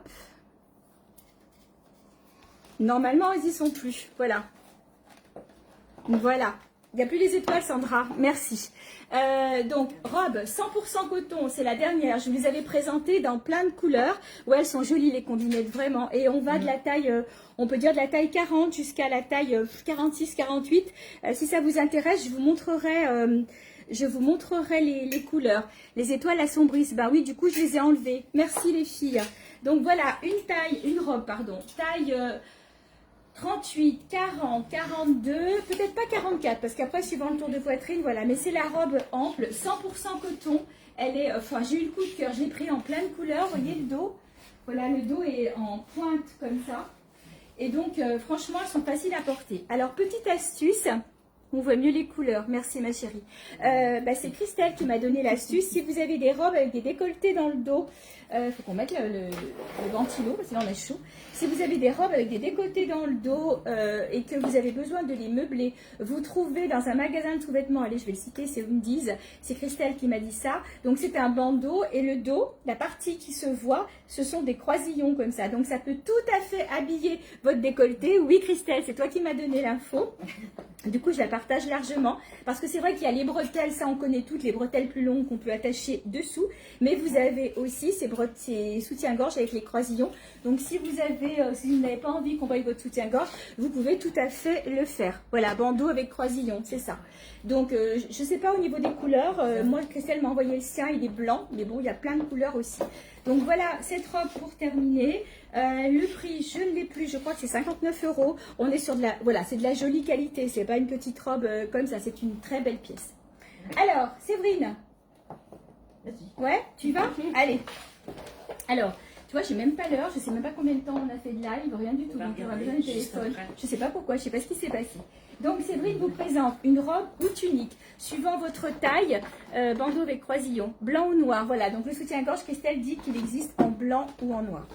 Normalement, elles y sont plus, voilà. Voilà. Il n'y a plus les étoiles, Sandra, merci. Donc, robe 100% coton, c'est la dernière. Je vous les avais présentées dans plein de couleurs. Ouais, elles sont jolies, les combinettes, vraiment. Et on va de la taille, on peut dire de la taille 40 jusqu'à la taille 46, 48. Si ça vous intéresse, je vous montrerai les couleurs. Les étoiles assombrissent. Ben oui, du coup, je les ai enlevées. Merci les filles. Donc voilà, une robe, pardon, taille 38, 40, 42, peut-être pas 44, parce qu'après, suivant le tour de poitrine, voilà. Mais c'est la robe ample, 100% coton. Elle est, enfin, j'ai eu le coup de cœur. Je l'ai pris en plein de couleurs. Vous voyez le dos? Voilà, le dos est en pointe comme ça. Et donc, franchement, elles sont faciles à porter. Alors, petite astuce. On voit mieux les couleurs. Merci ma chérie. C'est Christelle qui m'a donné l'astuce. Si vous avez des robes avec des décolletés dans le dos, faut qu'on mette le ventilo parce que là on a chaud. Si vous avez des robes avec des décolletés dans le dos et que vous avez besoin de les meubler, vous trouvez dans un magasin de sous-vêtements, allez je vais le citer, c'est Undies, c'est Christelle qui m'a dit ça. Donc c'est un bandeau et le dos, la partie qui se voit, ce sont des croisillons comme ça. Donc ça peut tout à fait habiller votre décolleté. Oui Christelle, c'est toi qui m'as donné l'info. Du coup, je la partage largement parce que c'est vrai qu'il y a les bretelles, ça on connaît toutes, les bretelles plus longues qu'on peut attacher dessous. Mais vous avez aussi ces soutiens-gorge avec les croisillons. Donc si vous n'avez pas envie qu'on voie votre soutien-gorge, vous pouvez tout à fait le faire. Voilà, bandeau avec croisillon, c'est ça. Donc je ne sais pas au niveau des couleurs, moi Christelle m'a envoyé le sien, il est blanc, mais bon, il y a plein de couleurs aussi. Donc voilà, cette robe pour terminer. Le prix, je ne l'ai plus, je crois que c'est 59 euros. On est sur de la, voilà, c'est de la jolie qualité, c'est pas une petite robe comme ça, c'est une très belle pièce. Alors, Séverine. Vas-y. Ouais, tu vas? Allez. Alors, tu vois, j'ai même pas l'heure, je sais même pas combien de temps on a fait de live, rien du tout. Donc, on a besoin de téléphone. Je sais pas pourquoi, je sais pas ce qui s'est passé. Donc, Séverine vous présente une robe ou tunique, suivant votre taille, bandeau avec croisillon, blanc ou noir. Voilà, donc le soutien-gorge, Christelle dit qu'il existe en blanc ou en noir.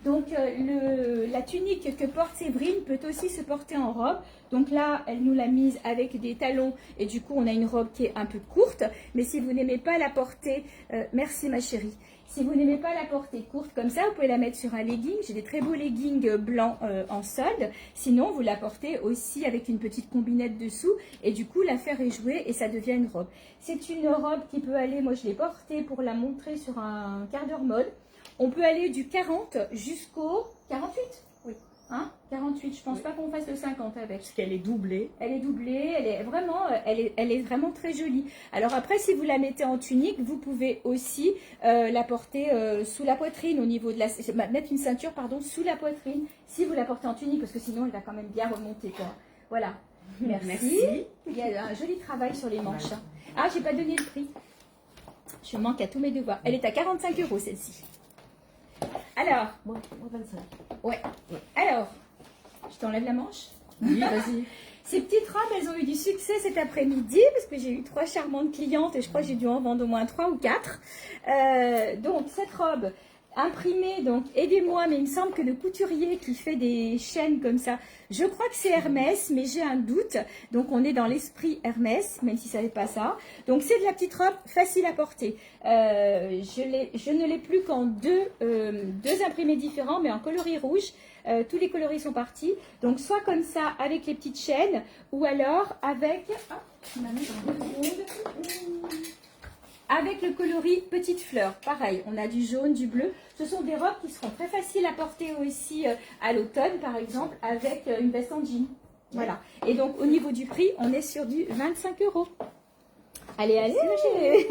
Donc, la tunique que porte Séverine peut aussi se porter en robe. Donc là, elle nous l'a mise avec des talons et du coup, on a une robe qui est un peu courte. Mais si vous n'aimez pas la porter, merci ma chérie. Si vous n'aimez pas la porter courte comme ça, vous pouvez la mettre sur un legging. J'ai des très beaux leggings blancs en solde. Sinon, vous la portez aussi avec une petite combinette dessous. Et du coup, l'affaire est jouée et ça devient une robe. C'est une robe qui peut aller, moi je l'ai portée pour la montrer sur un quart d'heure mode. On peut aller du 40 jusqu'au 48. Oui. Hein, 48, je pense pas qu'on fasse le 50 avec. Parce qu'elle est doublée. Elle est doublée, elle est vraiment très jolie. Alors après, si vous la mettez en tunique, vous pouvez aussi la porter sous la poitrine, au niveau de la... Mettre une ceinture, pardon, sous la poitrine, si vous la portez en tunique, parce que sinon, elle va quand même bien remonter, quoi. Voilà. Merci. Il y a un joli travail sur les manches. Hein. Ah, j'ai pas donné le prix. Je manque à tous mes devoirs. Elle est à 45 euros, celle-ci. Alors, Moi 25. ouais. Alors, je t'enlève la manche. Oui, vas-y. Ces petites robes, elles ont eu du succès cet après-midi parce que j'ai eu 3 charmantes clientes et je crois que j'ai dû en vendre au moins 3 ou 4. Donc cette robe imprimée, donc aidez-moi, mais il me semble que le couturier qui fait des chaînes comme ça, je crois que c'est Hermès, mais j'ai un doute. Donc on est dans l'esprit Hermès, même si ça n'est pas ça. Donc c'est de la petite robe facile à porter. Je ne l'ai plus qu'en deux imprimés différents, mais en coloris rouge. Tous les coloris sont partis. Donc soit comme ça avec les petites chaînes, ou alors avec... Avec le coloris petite fleur, pareil, on a du jaune, du bleu. Ce sont des robes qui seront très faciles à porter aussi à l'automne, par exemple, avec une veste en jean. Voilà. Et donc, au niveau du prix, on est sur du 25 €. Allez, allez.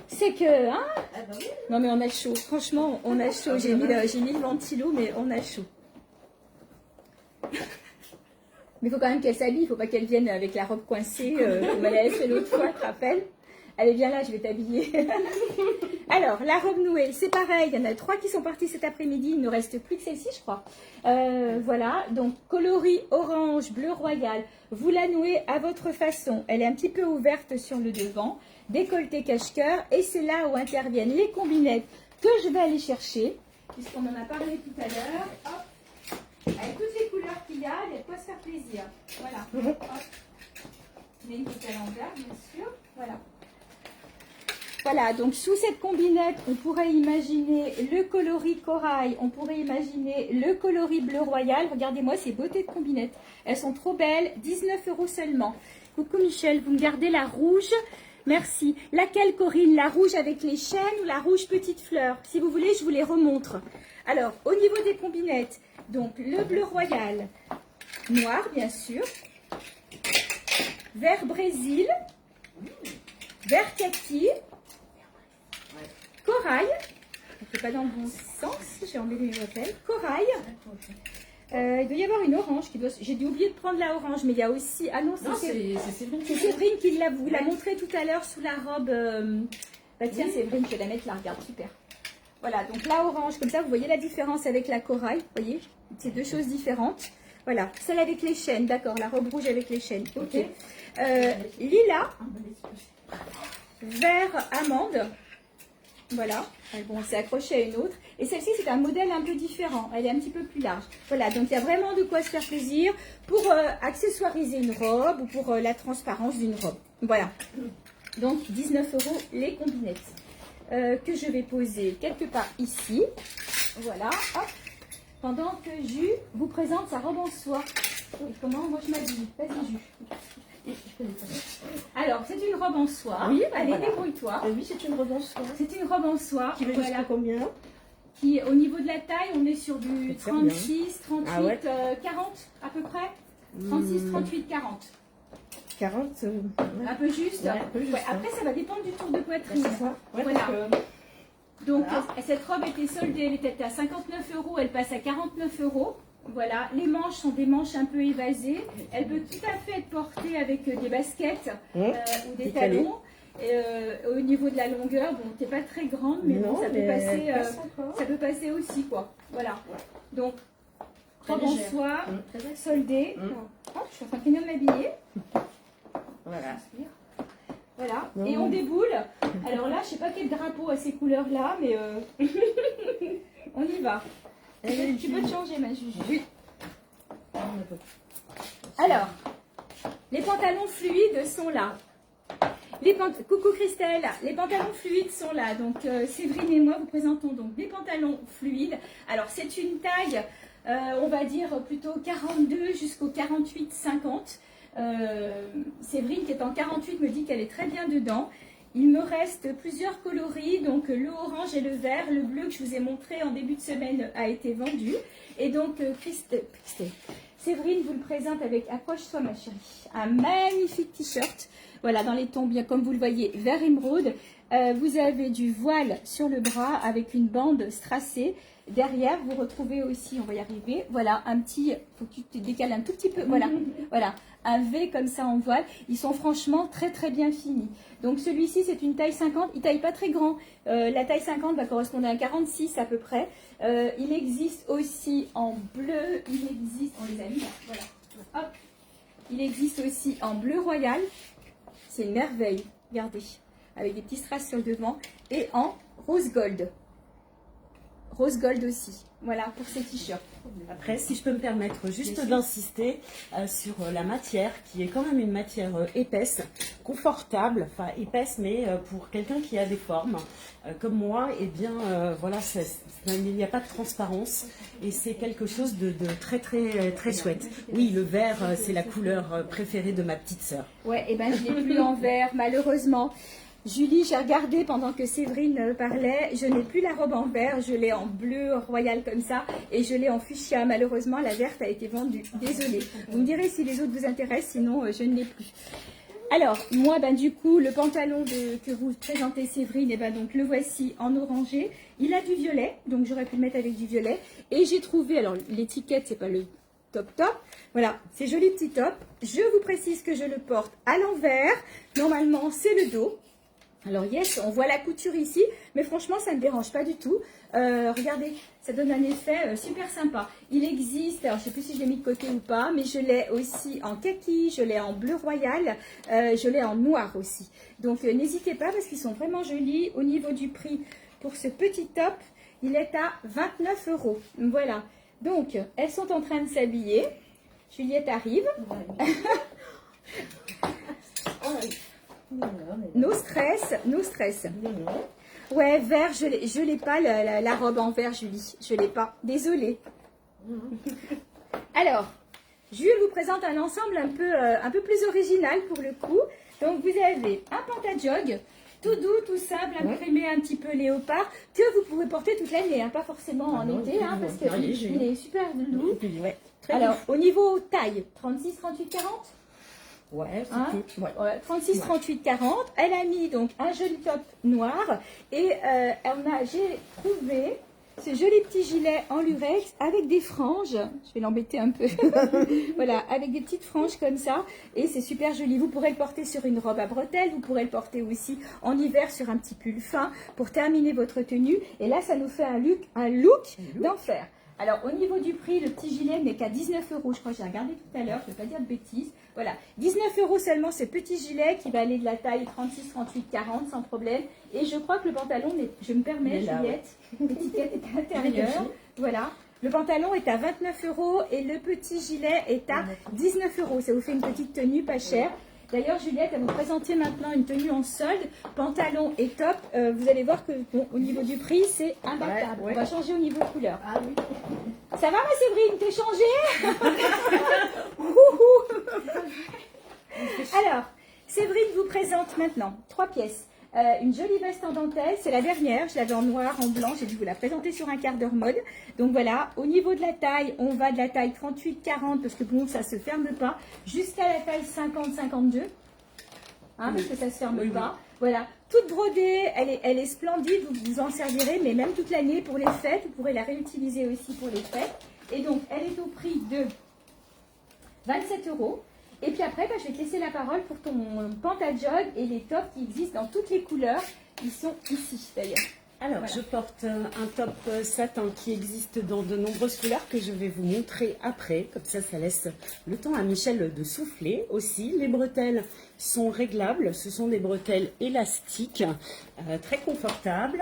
C'est que, hein? Non, mais on a chaud. Franchement, on a chaud. J'ai mis le ventilo, mais on a chaud. Mais il faut quand même qu'elle s'habille. Il ne faut pas qu'elle vienne avec la robe coincée, comme elle avait fait l'autre fois, tu te rappelles? Allez, viens là, je vais t'habiller. Alors, la robe nouée, c'est pareil. Il y en a 3 qui sont partis cet après-midi. Il ne reste plus que celle-ci, je crois. Voilà, donc coloris orange, bleu royal. Vous la nouez à votre façon. Elle est un petit peu ouverte sur le devant. Décolleté cache-cœur. Et c'est là où interviennent les combinettes que je vais aller chercher. Puisqu'on en a parlé tout à l'heure. Hop. Avec toutes les couleurs qu'il y a, il y a de quoi se faire plaisir. Voilà. Hop. Je mets une petite à l'envers, bien sûr. Voilà. Voilà, donc sous cette combinette, on pourrait imaginer le coloris corail, on pourrait imaginer le coloris bleu royal. Regardez-moi ces beautés de combinettes. Elles sont trop belles, 19 € seulement. Coucou Michel, vous me gardez la rouge? Merci. Laquelle, Corinne? La rouge avec les chaînes ou la rouge petite fleur? Si vous voulez, je vous les remontre. Alors, au niveau des combinettes, donc le bleu royal, noir bien sûr, vert brésil, vert kaki, corail, c'est pas dans le bon sens, j'ai embêté mes rappels, corail, il doit y avoir une orange, j'ai dû oublier de prendre la orange, mais il y a aussi, ah non, c'est Séverine qui vous l'a montré tout à l'heure sous la robe, bah tiens Séverine, je vais la mettre là, regarde, super. Voilà, donc la orange, comme ça, vous voyez la différence avec la corail, vous voyez, c'est 2 choses différentes. Voilà, celle avec les chaînes, d'accord, la robe rouge avec les chaînes, ok. Lilas, vert amande, voilà, bon, c'est accroché à une autre. Et celle-ci, c'est un modèle un peu différent, elle est un petit peu plus large. Voilà, donc il y a vraiment de quoi se faire plaisir pour accessoiriser une robe ou pour la transparence d'une robe. Voilà, donc 19 € les combinettes. Que je vais poser quelque part ici. Voilà, hop. Pendant que Jus vous présente sa robe en soie. Et comment moi je m'habille. Vas-y Jus. Alors, c'est une robe en soie. Oui, allez, voilà. Débrouille-toi. Oui, c'est une robe en soie. C'est une robe en soie. Qui veut jusqu'à combien? Qui, au niveau de la taille, on est sur du 36, 38, ah ouais. 40 à peu près. 36, 38, 40. 40, un peu juste. Ouais, un peu juste, après, ça va dépendre du tour de poitrine. Ouais, voilà. Donc, cette robe était soldée, elle était à 59 €, elle passe à 49 €. Voilà, les manches sont des manches un peu évasées. Elle peut tout à fait être portée avec des baskets ou des talons. Au niveau de la longueur, bon, t'es pas très grande, mais non, bon, ça peut passer aussi, quoi. Voilà. Donc, robe en soie, soldée. Oh, je suis en train de finir de m'habiller. Voilà. Voilà. Et on déboule. Alors là, je sais pas quel drapeau a ces couleurs-là, mais on y va. Tu peux te changer, ma Juju. Oui. Alors, les pantalons fluides sont là. Coucou Christelle, les pantalons fluides sont là. Donc, Séverine et moi vous présentons donc des pantalons fluides. Alors, c'est une taille, on va dire plutôt 42 jusqu'au 48-50. Séverine qui est en 48 me dit qu'elle est très bien dedans. Il me reste plusieurs coloris, donc le orange et le vert. Le bleu que je vous ai montré en début de semaine a été vendu. Et donc Séverine vous le présente avec, approche-toi ma chérie, un magnifique t-shirt. Voilà, dans les tons bien comme vous le voyez, vert émeraude. Vous avez du voile sur le bras avec une bande strassée. Derrière, vous retrouvez aussi, on va y arriver, voilà, un petit, faut que tu te décales un tout petit peu, voilà, voilà, un V comme ça en voile. Ils sont franchement très très bien finis. Donc celui-ci, c'est une taille 50, il taille pas très grand. La taille 50 va correspondre à un 46 à peu près. Il existe aussi en bleu, il existe, on les a mis là, voilà. Hop. Il existe aussi en bleu royal. C'est une merveille. Regardez. Avec des petits strass sur le devant. Et en rose gold. Rose gold aussi. Voilà pour ces t-shirts. Après, si je peux me permettre juste sûr. d'insister sur la matière, qui est quand même une matière épaisse, confortable, enfin épaisse, mais pour quelqu'un qui a des formes, comme moi, eh bien, voilà, il n'y a pas de transparence et c'est quelque chose de très, très, très chouette. Oui, le vert, c'est la couleur préférée de ma petite sœur. Ouais, et ben je l'ai plus en vert, malheureusement. Julie, j'ai regardé pendant que Séverine parlait, je n'ai plus la robe en vert, je l'ai en bleu royal comme ça, et je l'ai en fuchsia. Malheureusement, la verte a été vendue. Désolée. Vous me direz si les autres vous intéressent, sinon je ne l'ai plus. Alors, moi, ben, du coup, le pantalon que vous présentez, Séverine, et ben, donc, le voici en orangé. Il a du violet, donc j'aurais pu le mettre avec du violet. Et j'ai trouvé, alors l'étiquette, c'est pas le top. Voilà, c'est joli petit top. Je vous précise que je le porte à l'envers. Normalement, c'est le dos. Alors yes, on voit la couture ici, mais franchement, ça ne me dérange pas du tout. Regardez, ça donne un effet super sympa. Il existe, alors je ne sais plus si je l'ai mis de côté ou pas, mais je l'ai aussi en kaki, je l'ai en bleu royal, je l'ai en noir aussi. Donc n'hésitez pas parce qu'ils sont vraiment jolis. Au niveau du prix, pour ce petit top, il est à 29 €. Voilà, donc elles sont en train de s'habiller. Juliette arrive. No stress, no stress. Ouais, vert, je l'ai pas, la robe en vert, Julie. Je l'ai pas. Désolée. Alors, Jules vous présente un ensemble un peu plus original pour le coup. Donc, vous avez un pantajog, tout doux, tout simple, imprimé un petit peu léopard, que vous pouvez porter toute l'année, hein, pas forcément en été, hein, parce qu'il est super doux. Ouais, Alors, au niveau taille, 36, 38, 40 ouais, hein, ouais. 36, 38, 40. Elle a mis donc un joli top noir et j'ai trouvé ce joli petit gilet en lurex avec des franges. Je vais l'embêter un peu. Voilà, avec des petites franges comme ça et c'est super joli. Vous pourrez le porter sur une robe à bretelles, vous pourrez le porter aussi en hiver sur un petit pull fin pour terminer votre tenue. Et là, ça nous fait un look d'enfer. Alors, au niveau du prix, le petit gilet n'est qu'à 19 €. Je crois que j'ai regardé tout à l'heure, je ne vais pas dire de bêtises. Voilà, 19 € seulement ce petit gilet qui va aller de la taille 36, 38, 40 sans problème. Et je crois que le pantalon, je me permets, Juliette, l'étiquette est à l'intérieur. Voilà, le pantalon est à 29 € et le petit gilet est à 19 €. Ça vous fait une petite tenue pas chère. D'ailleurs, Juliette, elle vous présenter maintenant une tenue en solde, pantalon et top. Vous allez voir que bon, au niveau du prix, c'est imbattable. Ouais. On va changer au niveau couleur. Ah oui. Ça va, ma Séverine, t'es changée? Alors, Séverine vous présente maintenant 3 pièces. Une jolie veste en dentelle, c'est la dernière, je l'avais en noir, en blanc, j'ai dû vous la présenter sur un quart d'heure mode. Donc voilà, au niveau de la taille, on va de la taille 38-40, parce que bon, ça se ferme pas, jusqu'à la taille 50-52, hein, parce que ça se ferme pas. Voilà, toute brodée, elle est splendide, vous vous en servirez, mais même toute l'année pour les fêtes, vous pourrez la réutiliser aussi pour les fêtes. Et donc, elle est au prix de 27 €. Et puis après, je vais te laisser la parole pour ton pantajog et les tops qui existent dans toutes les couleurs. Ils sont ici d'ailleurs. Alors, Voilà. je porte un top satin qui existe dans de nombreuses couleurs que je vais vous montrer après. Comme ça laisse le temps à Michel de souffler aussi. Les bretelles sont réglables. Ce sont des bretelles élastiques, très confortables.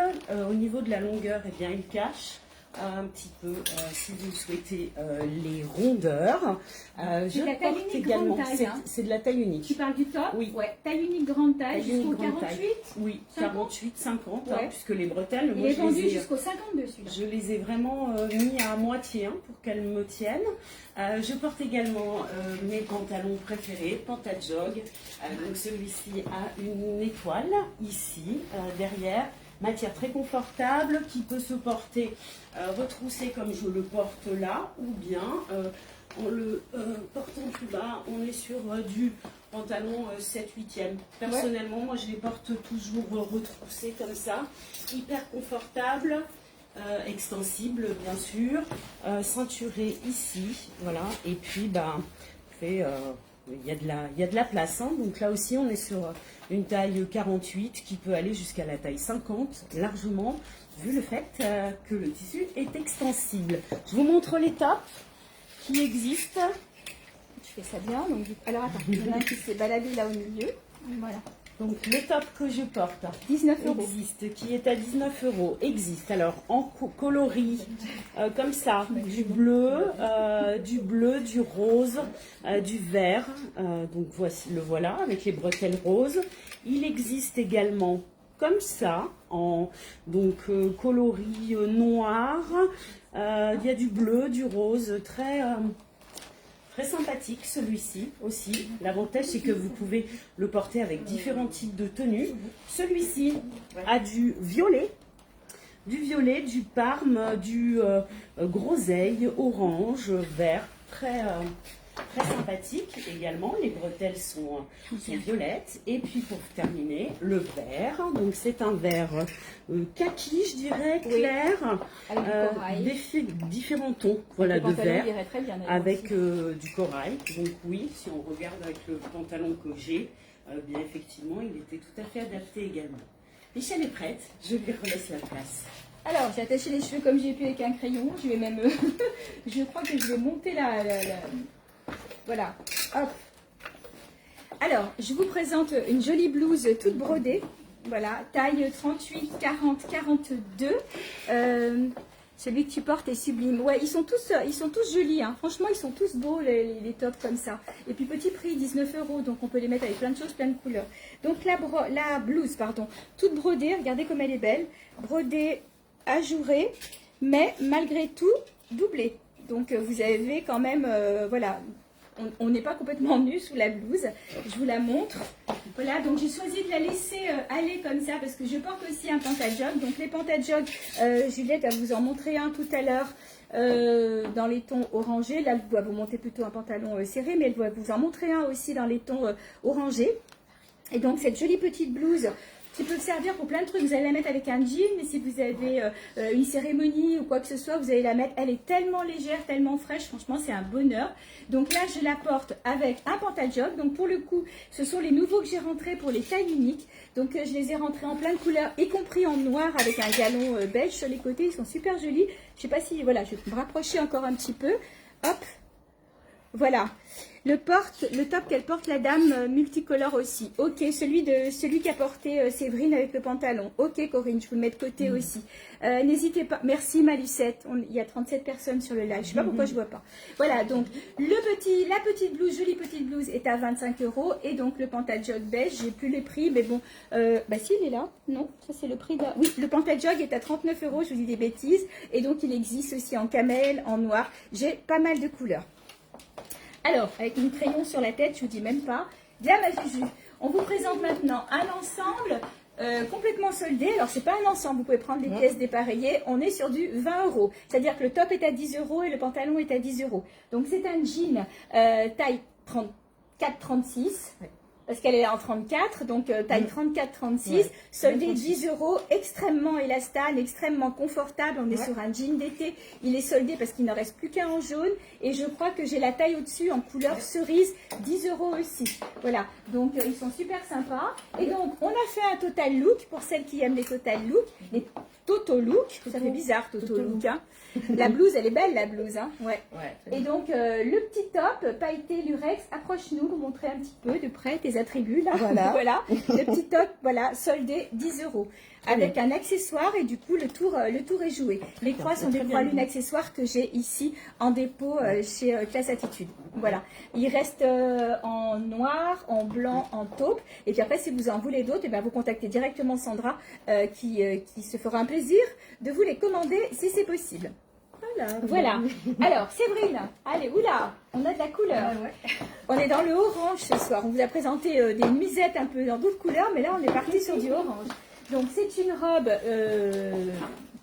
Au niveau de la longueur, eh bien, ils cachent un petit peu, si vous souhaitez, les rondeurs. C'est de la taille unique, également, grande taille, hein. c'est de la taille unique. Tu parles du top? Oui. Ouais. Taille unique, grande taille, Taille unique, jusqu'au grande 48. taille. Oui, 50. 48, 50, Ouais. hein, puisque les bretelles, Il moi est je vendu les ai, jusqu'au 52 celui-là. je les ai vraiment mis à moitié hein, pour qu'elles me tiennent. Je porte également mes pantalons préférés, pantajog. Donc celui-ci a une étoile ici, derrière. Matière très confortable qui peut se porter retroussé comme je le porte là, ou bien en le portant plus bas, on est sur du pantalon 7/8e. Personnellement, moi je les porte toujours retroussés comme ça, hyper confortable, extensible bien sûr, ceinturé ici, voilà, et puis il y a de la place, hein. Donc là aussi on est sur une taille 48 qui peut aller jusqu'à la taille 50 largement, vu le fait que le tissu est extensible. Je vous montre les tops qui existent. je fais ça bien. Donc, alors attends, il y en a un qui s'est baladé là au milieu. Voilà. Donc le top que je porte 19 € existe, qui est à 19 € existe. Alors en coloris comme ça, du bleu, du rose, du vert. Donc voici le voilà avec les bretelles roses. Il existe également comme ça, en coloris noir. Il y a du bleu, du rose, très sympathique celui-ci aussi. L'avantage c'est que vous pouvez le porter avec différents types de tenues. Celui-ci a du violet, du parme, du groseille, orange, vert, très sympathique également. Les bretelles sont violettes. Et puis pour terminer, le vert. Donc c'est un vert kaki, je dirais, clair, avec différents tons, voilà, de vert, avec du corail. Donc oui, si on regarde avec le pantalon que j'ai, bien effectivement, il était tout à fait adapté également. Michel est prête, je lui relaisse la place. Alors, j'ai attaché les cheveux comme j'ai pu avec un crayon. Je vais même, je crois que je vais monter voilà, hop. Alors, je vous présente une jolie blouse toute brodée. Voilà, taille 38, 40, 42. Celui que tu portes est sublime. Ouais, ils sont tous jolis. Hein. Franchement, ils sont tous beaux, les tops comme ça. Et puis, petit prix, 19 €. Donc, on peut les mettre avec plein de choses, plein de couleurs. Donc, la blouse, pardon, toute brodée. Regardez comme elle est belle. Brodée, ajourée, mais malgré tout, doublée. Donc, vous avez quand même, voilà... On n'est pas complètement nu sous la blouse. Je vous la montre. Voilà, donc j'ai choisi de la laisser aller comme ça parce que je porte aussi un pantalon. Donc les pantalons, Juliette va vous en montrer un tout à l'heure dans les tons orangés. Là, elle doit vous montrer plutôt un pantalon serré, mais elle doit vous en montrer un aussi dans les tons orangés. Et donc cette jolie petite blouse qui peut servir pour plein de trucs. Vous allez la mettre avec un jean, mais si vous avez une cérémonie ou quoi que ce soit, vous allez la mettre. Elle est tellement légère, tellement fraîche. Franchement, c'est un bonheur. Donc là, je la porte avec un pantalon. Donc pour le coup, ce sont les nouveaux que j'ai rentrés pour les tailles uniques. Donc je les ai rentrés en plein de couleurs, y compris en noir avec un galon beige sur les côtés. Ils sont super jolis. Je sais pas si, voilà, je vais me rapprocher encore un petit peu. Hop. Voilà. Le top qu'elle porte, la dame multicolore aussi. Ok, celui qu'a porté Séverine avec le pantalon. Ok, Corinne, je vous le mets de côté aussi. N'hésitez pas. Merci Malucette. Il y a 37 personnes sur le live. Je ne sais pas pourquoi je ne vois pas. Voilà, donc la petite blouse, jolie petite blouse est à 25 €. Et donc le pantalon beige, j'ai plus les prix, mais bon. Bah si, il est là. Non, ça c'est le prix de... Oui, le pantalon est à 39 €, je vous dis des bêtises. Et donc il existe aussi en camel, en noir. J'ai pas mal de couleurs. Alors, avec une crayon sur la tête, je vous dis même pas. Bien ma Juju, on vous présente maintenant un ensemble complètement soldé. Alors, c'est pas un ensemble, vous pouvez prendre les pièces dépareillées. On est sur du 20 €. C'est-à-dire que le top est à 10 € et le pantalon est à 10 €. Donc, c'est un jean taille 34-36. Ouais. Parce qu'elle est en 34, donc taille 34-36, ouais, soldé 10 €, extrêmement élastane, extrêmement confortable. On est sur un jean d'été. Il est soldé parce qu'il ne reste plus qu'un en jaune. Et je crois que j'ai la taille au-dessus en couleur cerise, 10 € aussi. Voilà, donc ils sont super sympas. Et donc, on a fait un total look pour celles qui aiment les total look. Les Toto look, ça fait bizarre Toto look. Hein. La blouse, elle est belle la blouse. Hein. Ouais. Et donc, le petit top, pailleté lurex, approche-nous pour montrer un petit peu de près tes attributs. Là. Voilà. Voilà. Le petit top, voilà, soldé 10 €. Avec un accessoire et du coup, le tour est joué. Les croix sont des croix lunes accessoires que j'ai ici en dépôt chez Classe Attitude. Voilà. Il reste en noir, en blanc, en taupe. Et puis après, si vous en voulez d'autres, eh ben, vous contactez directement Sandra qui se fera un plaisir de vous les commander si c'est possible. Voilà. Alors, Séverine, allez, oula, on a de la couleur. On est dans le orange ce soir. On vous a présenté des nuisettes un peu dans d'autres couleurs, mais là, on est parti sur du orange. Donc, c'est une robe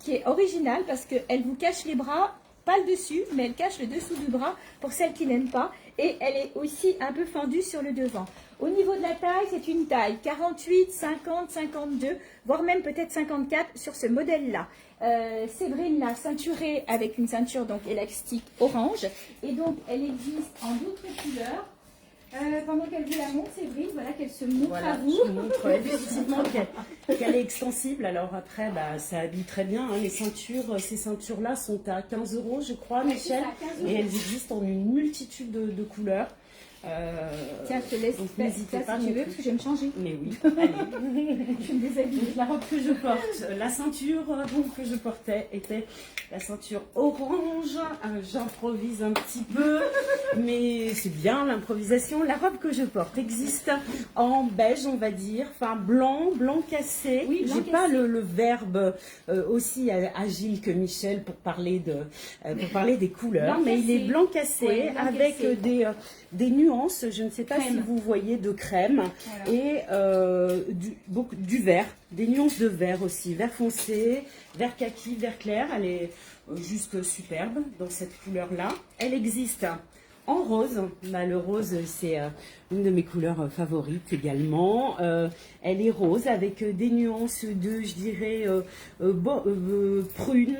qui est originale parce qu'elle vous cache les bras, pas le dessus, mais elle cache le dessous du bras pour celles qui n'aiment pas. Et elle est aussi un peu fendue sur le devant. Au niveau de la taille, c'est une taille 48, 50, 52, voire même peut-être 54 sur ce modèle-là. Séverine l'a ceinturée avec une ceinture donc élastique orange. Et donc, elle existe en d'autres couleurs. Pendant qu'elle vous la montre, Séverine, voilà qu'elle se montre à vous. Je vous montre effectivement qu'elle est extensible. Alors après, bah, ça habille très bien. Hein. Les ceintures, ces ceintures-là sont à 15 €, je crois, Michel. Et elles existent en une multitude de couleurs. Tiens, je te laisse donc faire n'hésitez ça pas si tu non veux, plus. parce que je vais me changer. Mais oui, allez. Je me déshabille. Donc, la robe que je porte, la ceinture donc, que je portais était la ceinture orange. J'improvise un petit peu, mais c'est bien l'improvisation. La robe que je porte existe en beige, on va dire, enfin blanc cassé. Oui, blanc j'ai cassé. pas le verbe aussi agile que Michel pour parler des couleurs, Blanc mais il est cassé. blanc cassé Ouais, blanc avec cassé. des nuances. Je ne sais pas Crème. si vous voyez de crème Voilà. et du vert, des nuances de vert aussi, vert foncé, vert kaki, vert clair. Elle est juste superbe dans cette couleur-là. Elle existe en rose. Bah, le rose, c'est une de mes couleurs favorites également. Elle est rose avec des nuances de, je dirais, prune,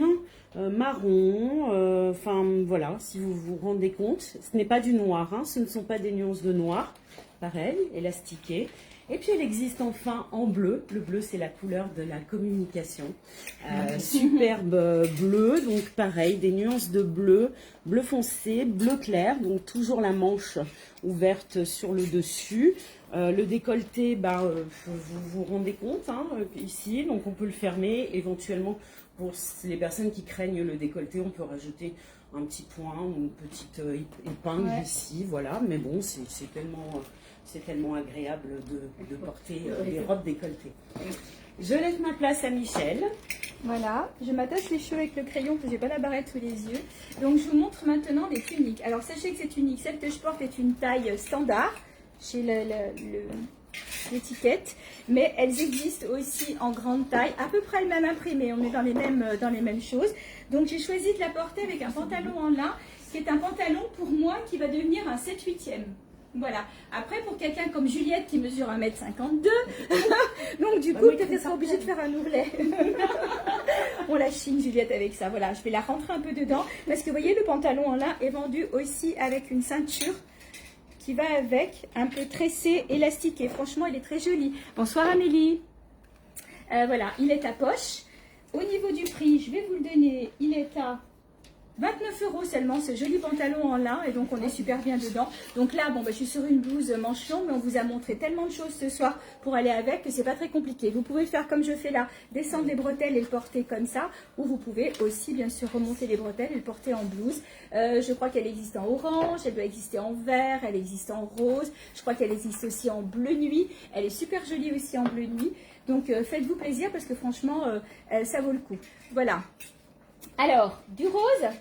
marron. Enfin, voilà, si vous vous rendez compte. Ce n'est pas du noir, hein, ce ne sont pas des nuances de noir. Pareil, élastiqué. Et puis elle existe enfin en bleu. Le bleu, c'est la couleur de la communication. Superbe bleu, donc pareil, des nuances de bleu, bleu foncé, bleu clair, donc toujours la manche ouverte sur le dessus. Le décolleté, vous vous rendez compte, hein, ici, donc on peut le fermer. Éventuellement, pour les personnes qui craignent le décolleté, on peut rajouter un petit point ou une petite épingle ici, voilà. Mais bon, c'est tellement agréable de porter des robes décolletées. Je laisse ma place à Michel. Voilà, je m'attache les cheveux avec le crayon parce que j'ai pas la barrette sous les yeux. Donc je vous montre maintenant des tuniques. Alors sachez que cette tunique, celle que je porte est une taille standard chez l'étiquette, mais elles existent aussi en grande taille, à peu près le même imprimé, on est dans les mêmes choses. Donc j'ai choisi de la porter avec un pantalon en lin, qui est un pantalon pour moi qui va devenir un 7/8e. Voilà. Après, pour quelqu'un comme Juliette qui mesure 1m52, donc du coup, peut-être qu'elle sera obligée de faire un ourlet. On la chine, Juliette, avec ça. Voilà, je vais la rentrer un peu dedans. Parce que vous voyez, le pantalon en lin est vendu aussi avec une ceinture qui va avec, un peu tressée, élastiquée. Franchement, il est très joli. Bonsoir Amélie. Voilà, il est à poche. Au niveau du prix, je vais vous le donner. Il est à 29 € seulement, ce joli pantalon en lin, et donc on est super bien dedans. Donc là, bon, je suis sur une blouse manche longue, mais on vous a montré tellement de choses ce soir pour aller avec que c'est pas très compliqué. Vous pouvez faire comme je fais là, descendre les bretelles et le porter comme ça, ou vous pouvez aussi bien sûr remonter les bretelles et le porter en blouse. Je crois qu'elle existe en orange, elle doit exister en vert, elle existe en rose, je crois qu'elle existe aussi en bleu nuit. Elle est super jolie aussi en bleu nuit. Donc faites-vous plaisir parce que franchement, ça vaut le coup. Voilà. Alors, du rose.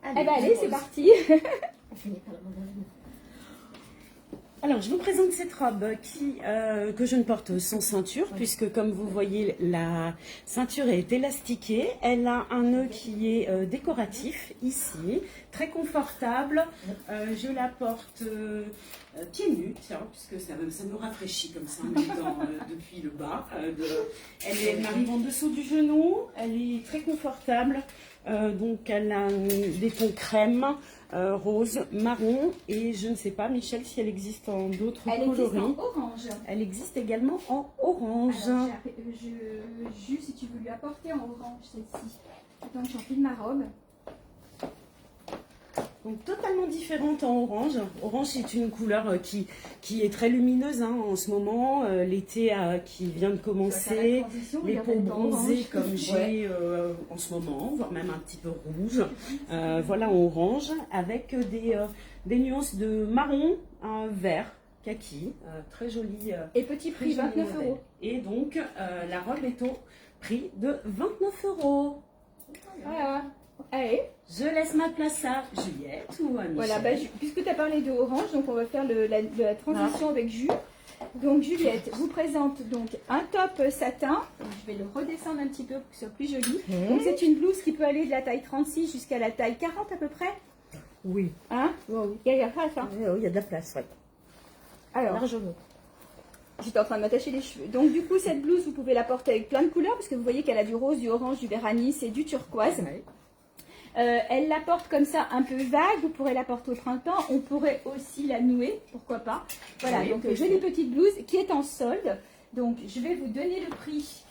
Allez, c'est parti. Alors, je vous présente cette robe que je ne porte sans ceinture, puisque comme vous voyez, la ceinture est élastiquée. Elle a un nœud qui est décoratif, ici, très confortable. Je la porte pieds nus, tiens, puisque ça me rafraîchit comme ça en même temps depuis le bas. Elle m'arrive en dessous du genou, elle est très confortable. Donc elle a des tons crème, rose, marron, et je ne sais pas, Michel, si elle existe en d'autres coloris. Elle existe en orange. Elle existe également en orange. Alors, juste si tu veux lui apporter en orange celle-ci. Attends, j'enfile ma robe. Donc totalement différente en orange. Orange, c'est une couleur qui est très lumineuse en ce moment. L'été qui vient de commencer, les peaux bronzées comme j'ai en ce moment, voire même un petit peu rouge. Voilà en orange, avec des nuances de marron, vert, kaki, très joli. Et petit prix, 29 €. Et donc la robe est au prix de 29 €. Voilà. Allez. Je laisse ma place à Juliette ou à Michel. Voilà, puisque tu as parlé de orange, donc on va faire la transition avec Ju. Donc Juliette vous présente donc un top satin. Je vais le redescendre un petit peu pour que ce soit plus joli. Donc c'est une blouse qui peut aller de la taille 36 jusqu'à la taille 40 à peu près. Oui. Hein? Oui. Il y a de la place, hein? Oui, il y a de la place, oui. Alors, Largement. j'étais en train de m'attacher les cheveux. Donc du coup, cette blouse, vous pouvez la porter avec plein de couleurs, parce que vous voyez qu'elle a du rose, du orange, du vert anis et du turquoise. Oui. Elle la porte comme ça un peu vague, vous pourrez la porter au printemps, on pourrait aussi la nouer, pourquoi pas. Voilà, Oui, donc jolie petite blouse qui est en solde. Donc je vais vous donner le prix.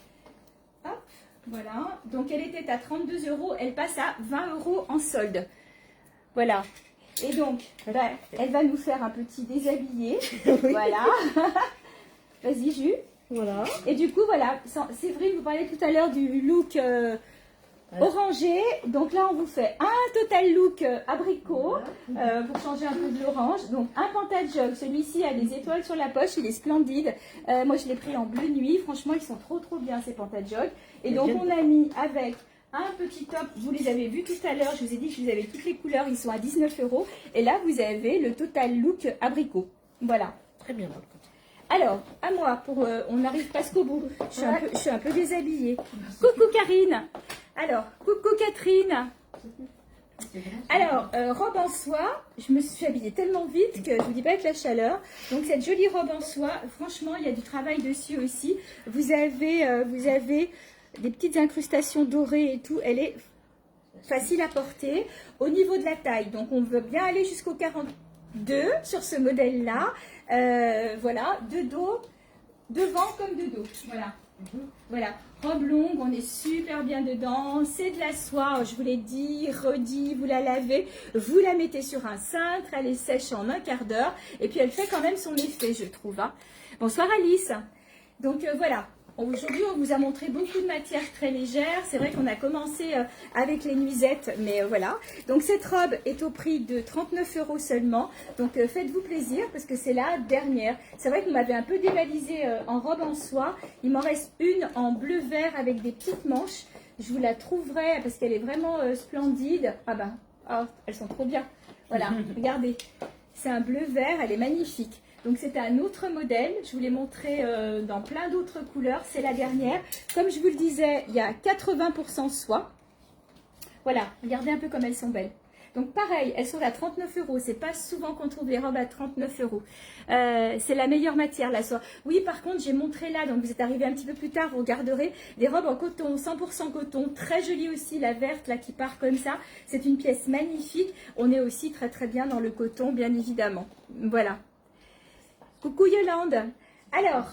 Hop, voilà. Donc elle était à 32 €, elle passe à 20 € en solde. Voilà. Et donc, ben, elle va nous faire un petit déshabillé. Voilà. Vas-y, Jus. Voilà. Et du coup, voilà, Séverine, vous parliez tout à l'heure du look orangé. Donc là, on vous fait un total look abricot pour changer un peu de l'orange. Donc un pantalon, celui-ci a des étoiles sur la poche, il est splendide. Moi, je l'ai pris en bleu nuit. Franchement, ils sont trop bien ces pantalons. Et donc, on a mis avec un petit top. Vous les avez vus tout à l'heure. Je vous ai dit que je vous avais toutes les couleurs. Ils sont à 19 €. Et là, vous avez le total look abricot. Voilà. Très bien. Alors, à moi, on arrive presque au bout. Je suis un peu déshabillée. Coucou Karine. Alors, coucou Catherine. Alors, robe en soie. Je me suis habillée tellement vite que je vous dis pas avec la chaleur. Donc, cette jolie robe en soie, franchement, il y a du travail dessus aussi. Vous avez des petites incrustations dorées et tout. Elle est facile à porter. Au niveau de la taille, donc on veut bien aller jusqu'au 42 sur ce modèle-là. Voilà, de dos, devant comme de dos. Voilà. Voilà, robe longue, on est super bien dedans, c'est de la soie, je vous l'ai dit, redit, vous la lavez, vous la mettez sur un cintre, elle est sèche en un quart d'heure, et puis elle fait quand même son effet, je trouve. Hein. Bonsoir Alice. Donc voilà, aujourd'hui on vous a montré beaucoup de matières très légères, c'est vrai qu'on a commencé avec les nuisettes, mais voilà. Donc cette robe est au prix de 39 € seulement, donc faites-vous plaisir parce que c'est la dernière. C'est vrai qu'on m'avait un peu dévalisé en robe en soie, il m'en reste une en bleu vert avec des petites manches. Je vous la trouverai parce qu'elle est vraiment splendide. Ah ben, oh, elles sont trop bien. Voilà, regardez, c'est un bleu vert, elle est magnifique. Donc c'est un autre modèle, je vous l'ai montré dans plein d'autres couleurs, c'est la dernière. Comme je vous le disais, il y a 80% soie. Voilà, regardez un peu comme elles sont belles. Donc pareil, elles sont à 39 €, c'est pas souvent qu'on trouve les robes à 39 €. C'est la meilleure matière, la soie. Oui, par contre, j'ai montré là, donc vous êtes arrivé un petit peu plus tard, vous regarderez, des robes en coton, 100% coton, très jolie aussi, la verte là qui part comme ça. C'est une pièce magnifique, on est aussi très bien dans le coton, bien évidemment. Voilà. Coucou Yolande. Alors,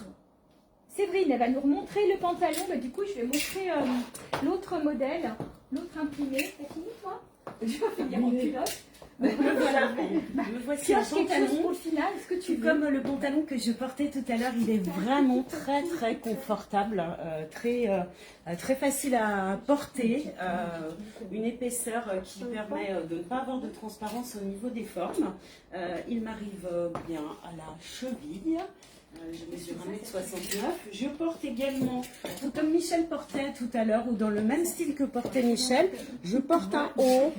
Séverine, elle va nous remontrer le pantalon. Bah, du coup, je vais montrer l'autre modèle, l'autre imprimé. T'as fini, toi? Je vais finir en culotte. Voilà, me voici un Quelque chose pour pantalon. le final, est-ce que tu veux? Comme le pantalon que je portais tout à l'heure, il est vraiment très confortable, très facile à porter, une épaisseur qui permet de ne pas avoir de transparence au niveau des formes. Il m'arrive bien à la cheville. Je mesure 1,69 m. Je porte également, tout comme Michel portait tout à l'heure, ou dans le même style que portait Michel, je porte un haut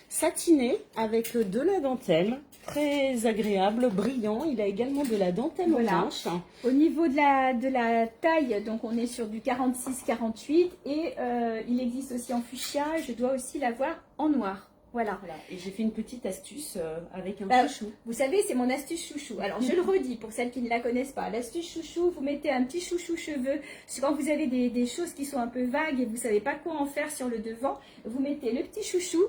satiné avec de la dentelle, très agréable, brillant. Il a également de la dentelle Voilà. blanche. Au niveau de la taille, donc on est sur du 46-48 et il existe aussi en fuchsia. Je dois aussi l'avoir en noir. Voilà. Et j'ai fait une petite astuce avec un Bah, chouchou. vous savez, c'est mon astuce chouchou. Alors, je le redis pour celles qui ne la connaissent pas. L'astuce chouchou, vous mettez un petit chouchou cheveux. Quand vous avez des choses qui sont un peu vagues et vous ne savez pas quoi en faire sur le devant, vous mettez le petit chouchou.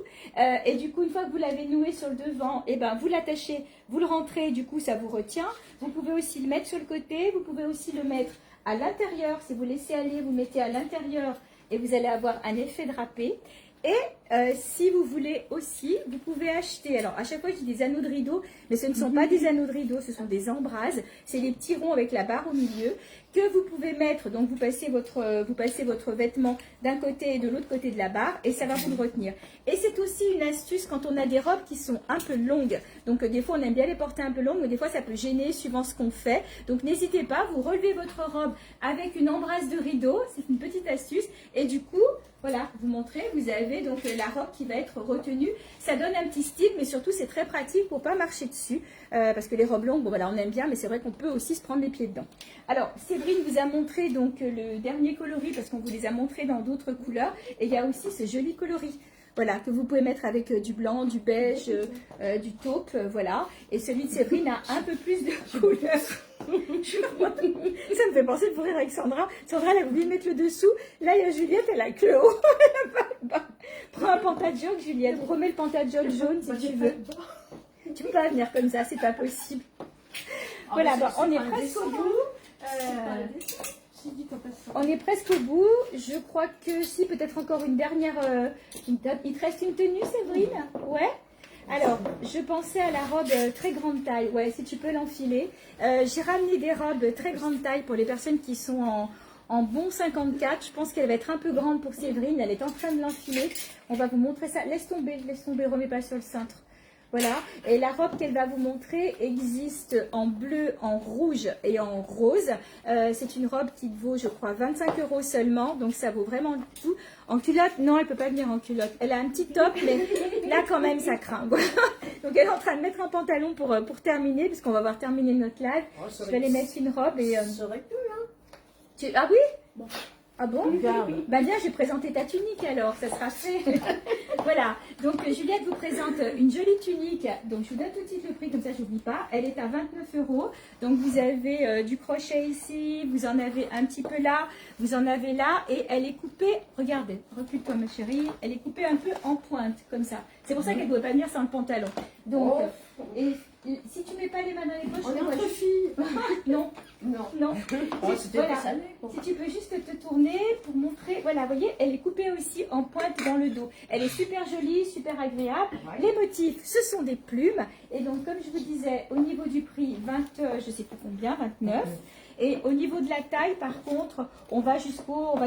Et du coup, une fois que vous l'avez noué sur le devant, et ben, vous l'attachez, vous le rentrez, du coup, ça vous retient. Vous pouvez aussi le mettre sur le côté. Vous pouvez aussi le mettre à l'intérieur. Si vous laissez aller, vous mettez à l'intérieur et vous allez avoir un effet drapé. Et si vous voulez aussi, vous pouvez acheter, alors à chaque fois je dis des anneaux de rideau, mais ce ne sont pas des anneaux de rideau, ce sont des embrasses, c'est les petits ronds avec la barre au milieu, que vous pouvez mettre, donc vous passez votre vêtement d'un côté et de l'autre côté de la barre, et ça va vous le retenir. Et c'est aussi une astuce quand on a des robes qui sont un peu longues, donc des fois on aime bien les porter un peu longues, mais des fois ça peut gêner suivant ce qu'on fait, donc n'hésitez pas, vous relevez votre robe avec une embrasse de rideau, c'est une petite astuce, et du coup, voilà, vous montrez, vous avez donc la robe qui va être retenue. Ça donne un petit style, mais surtout c'est très pratique pour pas marcher dessus. Parce que les robes longues, bon voilà, on aime bien, mais c'est vrai qu'on peut aussi se prendre les pieds dedans. Alors, Séverine vous a montré donc le dernier coloris, parce qu'on vous les a montrés dans d'autres couleurs. Et il y a aussi ce joli coloris. Voilà, que vous pouvez mettre avec du blanc, du beige, du taupe, voilà. Et celui de Séverine a un peu plus de couleurs. Ça me fait penser de rire avec Sandra. Sandra, elle a oublié de mettre le dessous. Là, il y a Juliette, elle a que le haut. Prends un pantalon, Juliette. Remets le pantalon jaune si tu veux. Tu peux pas venir comme ça, c'est pas possible. Voilà, bon, on est presque au bout. On est presque au bout. Je crois que si, peut-être encore une dernière. Il te reste une tenue, Séverine? Ouais. Alors, je pensais à la robe très grande taille. Ouais, si tu peux l'enfiler. J'ai ramené des robes très grande taille pour les personnes qui sont en bon 54. Je pense qu'elle va être un peu grande pour Séverine. Elle est en train de l'enfiler. On va vous montrer ça. Laisse tomber, remets pas sur le cintre. Voilà. Et la robe qu'elle va vous montrer existe en bleu, en rouge et en rose. C'est une robe qui vaut, je crois, 25 € seulement. Donc, ça vaut vraiment le coup. En culotte, non, elle peut pas venir en culotte. Elle a un petit top, mais là, quand même, ça craint. Voilà. Donc, elle est en train de mettre un pantalon pour terminer, parce qu'on va avoir terminé notre live. Je vais aller mettre une robe et... Ça aurait pu, hein. Ah oui bon. Ah bon? Regarde. Bah viens, je vais présenter ta tunique alors, ça sera fait. Voilà, donc Juliette vous présente une jolie tunique. Donc je vous donne tout de suite le prix, comme ça je n'oublie pas. Elle est à 29 €. Donc vous avez du crochet ici, vous en avez un petit peu là, vous en avez là. Et elle est coupée, regardez, recule-toi ma chérie, elle est coupée un peu en pointe, comme ça. C'est pour ça qu'elle ne pouvait pas venir sans le pantalon. Donc, et si tu mets pas les mains dans les poches, On est moi, entre filles. non. Non. Non. Oh, c'était Voilà. pas salé. Si tu peux juste te tourner pour montrer. Voilà, vous voyez, elle est coupée aussi en pointe dans le dos. Elle est super jolie, super agréable. Ouais. Les motifs, ce sont des plumes. Et donc, comme je vous disais, au niveau du prix, 20, je sais plus combien, 29. Et au niveau de la taille, par contre, on va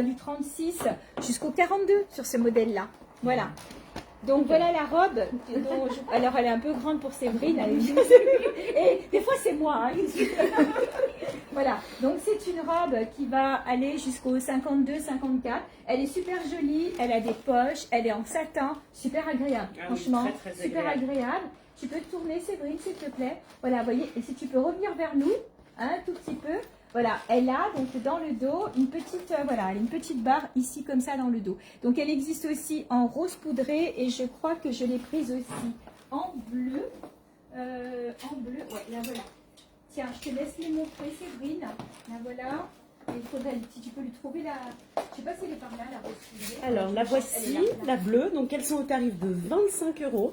du 36 jusqu'au 42 sur ce modèle-là. Voilà. Donc voilà la robe. Alors elle est un peu grande pour Séverine. Et des fois c'est moi. Hein. Voilà. Donc c'est une robe qui va aller jusqu'au 52-54. Elle est super jolie. Elle a des poches. Elle est en satin. Super agréable. Ah oui, franchement, très, très super agréable. Tu peux te tourner Séverine s'il te plaît. Voilà, vous voyez. Et si tu peux revenir vers nous, un tout petit peu. Voilà, elle a donc dans le dos une petite barre ici comme ça dans le dos. Donc elle existe aussi en rose poudré et je crois que je l'ai prise aussi en bleu. Ouais, là voilà. Tiens, je te laisse les montrer Séverine. Là voilà. Et il faudrait, si tu peux lui trouver la... Je sais pas si elle est par là, la rose poudrée. Alors la voici, la bleue. Donc elles sont au tarif de 25 €.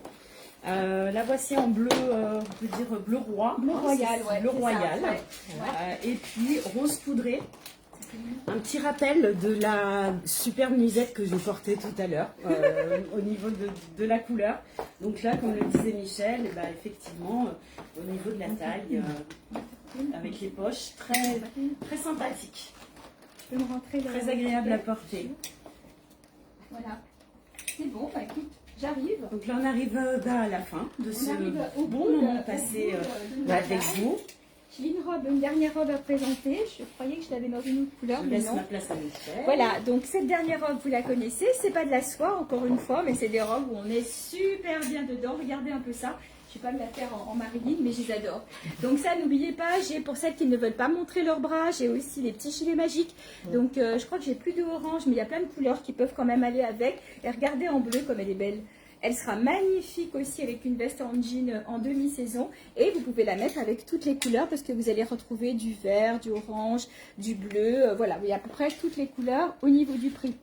La voici en bleu, on peut dire bleu roi. Bleu royal, ouais. Bleu c'est royal. ça, ouais. Et puis rose poudré. Un petit rappel de la superbe nuisette que j'ai portée tout à l'heure au niveau de la couleur. Donc là, comme le disait Michel, eh ben, effectivement, au niveau de la taille, avec les poches, très, très sympathique. Je peux me rentrer dans Très agréable à porter. Voilà. C'est bon, bah écoute, j'arrive. Donc là, on arrive à la fin de ce arrive au bon bout moment de- passé au bout de avec notre vous. J'ai une dernière robe à présenter. Je croyais que je l'avais dans une autre couleur, Je mais laisse non. ma place à Michel. Voilà, donc cette dernière robe, vous la connaissez. C'est pas de la soie, encore une fois, mais c'est des robes où on est super bien dedans. Regardez un peu ça. Je vais pas me la faire en Marilyn, mais je les adore. Donc ça, n'oubliez pas, j'ai pour celles qui ne veulent pas montrer leurs bras, j'ai aussi les petits gilets magiques. Donc je crois que j'ai plus de orange, mais il y a plein de couleurs qui peuvent quand même aller avec. Et regardez en bleu comme elle est belle. Elle sera magnifique aussi avec une veste en jean en demi-saison. Et vous pouvez la mettre avec toutes les couleurs parce que vous allez retrouver du vert, du orange, du bleu. Voilà, il y a à peu près toutes les couleurs au niveau du prix.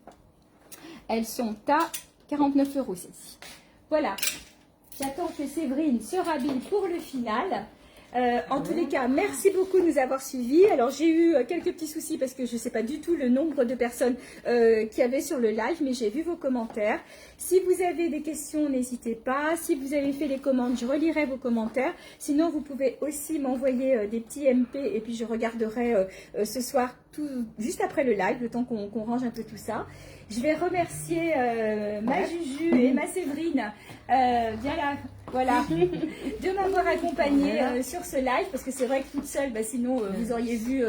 Elles sont à 49 € celles-ci. Voilà. J'attends que Séverine se rhabille pour le final. En tous les cas, merci beaucoup de nous avoir suivis. Alors, j'ai eu quelques petits soucis parce que je ne sais pas du tout le nombre de personnes qui avaient sur le live, mais j'ai vu vos commentaires. Si vous avez des questions, n'hésitez pas. Si vous avez fait les commandes, je relirai vos commentaires. Sinon, vous pouvez aussi m'envoyer des petits MP et puis je regarderai ce soir, juste après le live, le temps qu'on range un peu tout ça. Je vais remercier ma Juju et ma Séverine, viens là, voilà, de m'avoir accompagnée sur ce live, parce que c'est vrai que toute seule, bah, sinon vous auriez vu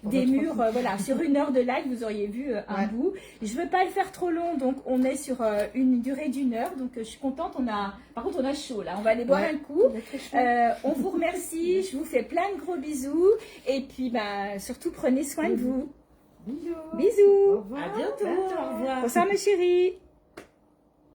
des murs, voilà, sur 1 heure de live, vous auriez vu un bout. Je ne veux pas le faire trop long, donc on est sur une durée d'1 heure, donc je suis contente, par contre on a chaud là, on va aller boire un coup. On vous remercie, je vous fais plein de gros bisous, et puis bah, surtout prenez soin de vous. Bisous. Bisous. Au revoir. À bientôt. Au revoir. Bonsoir ma chérie.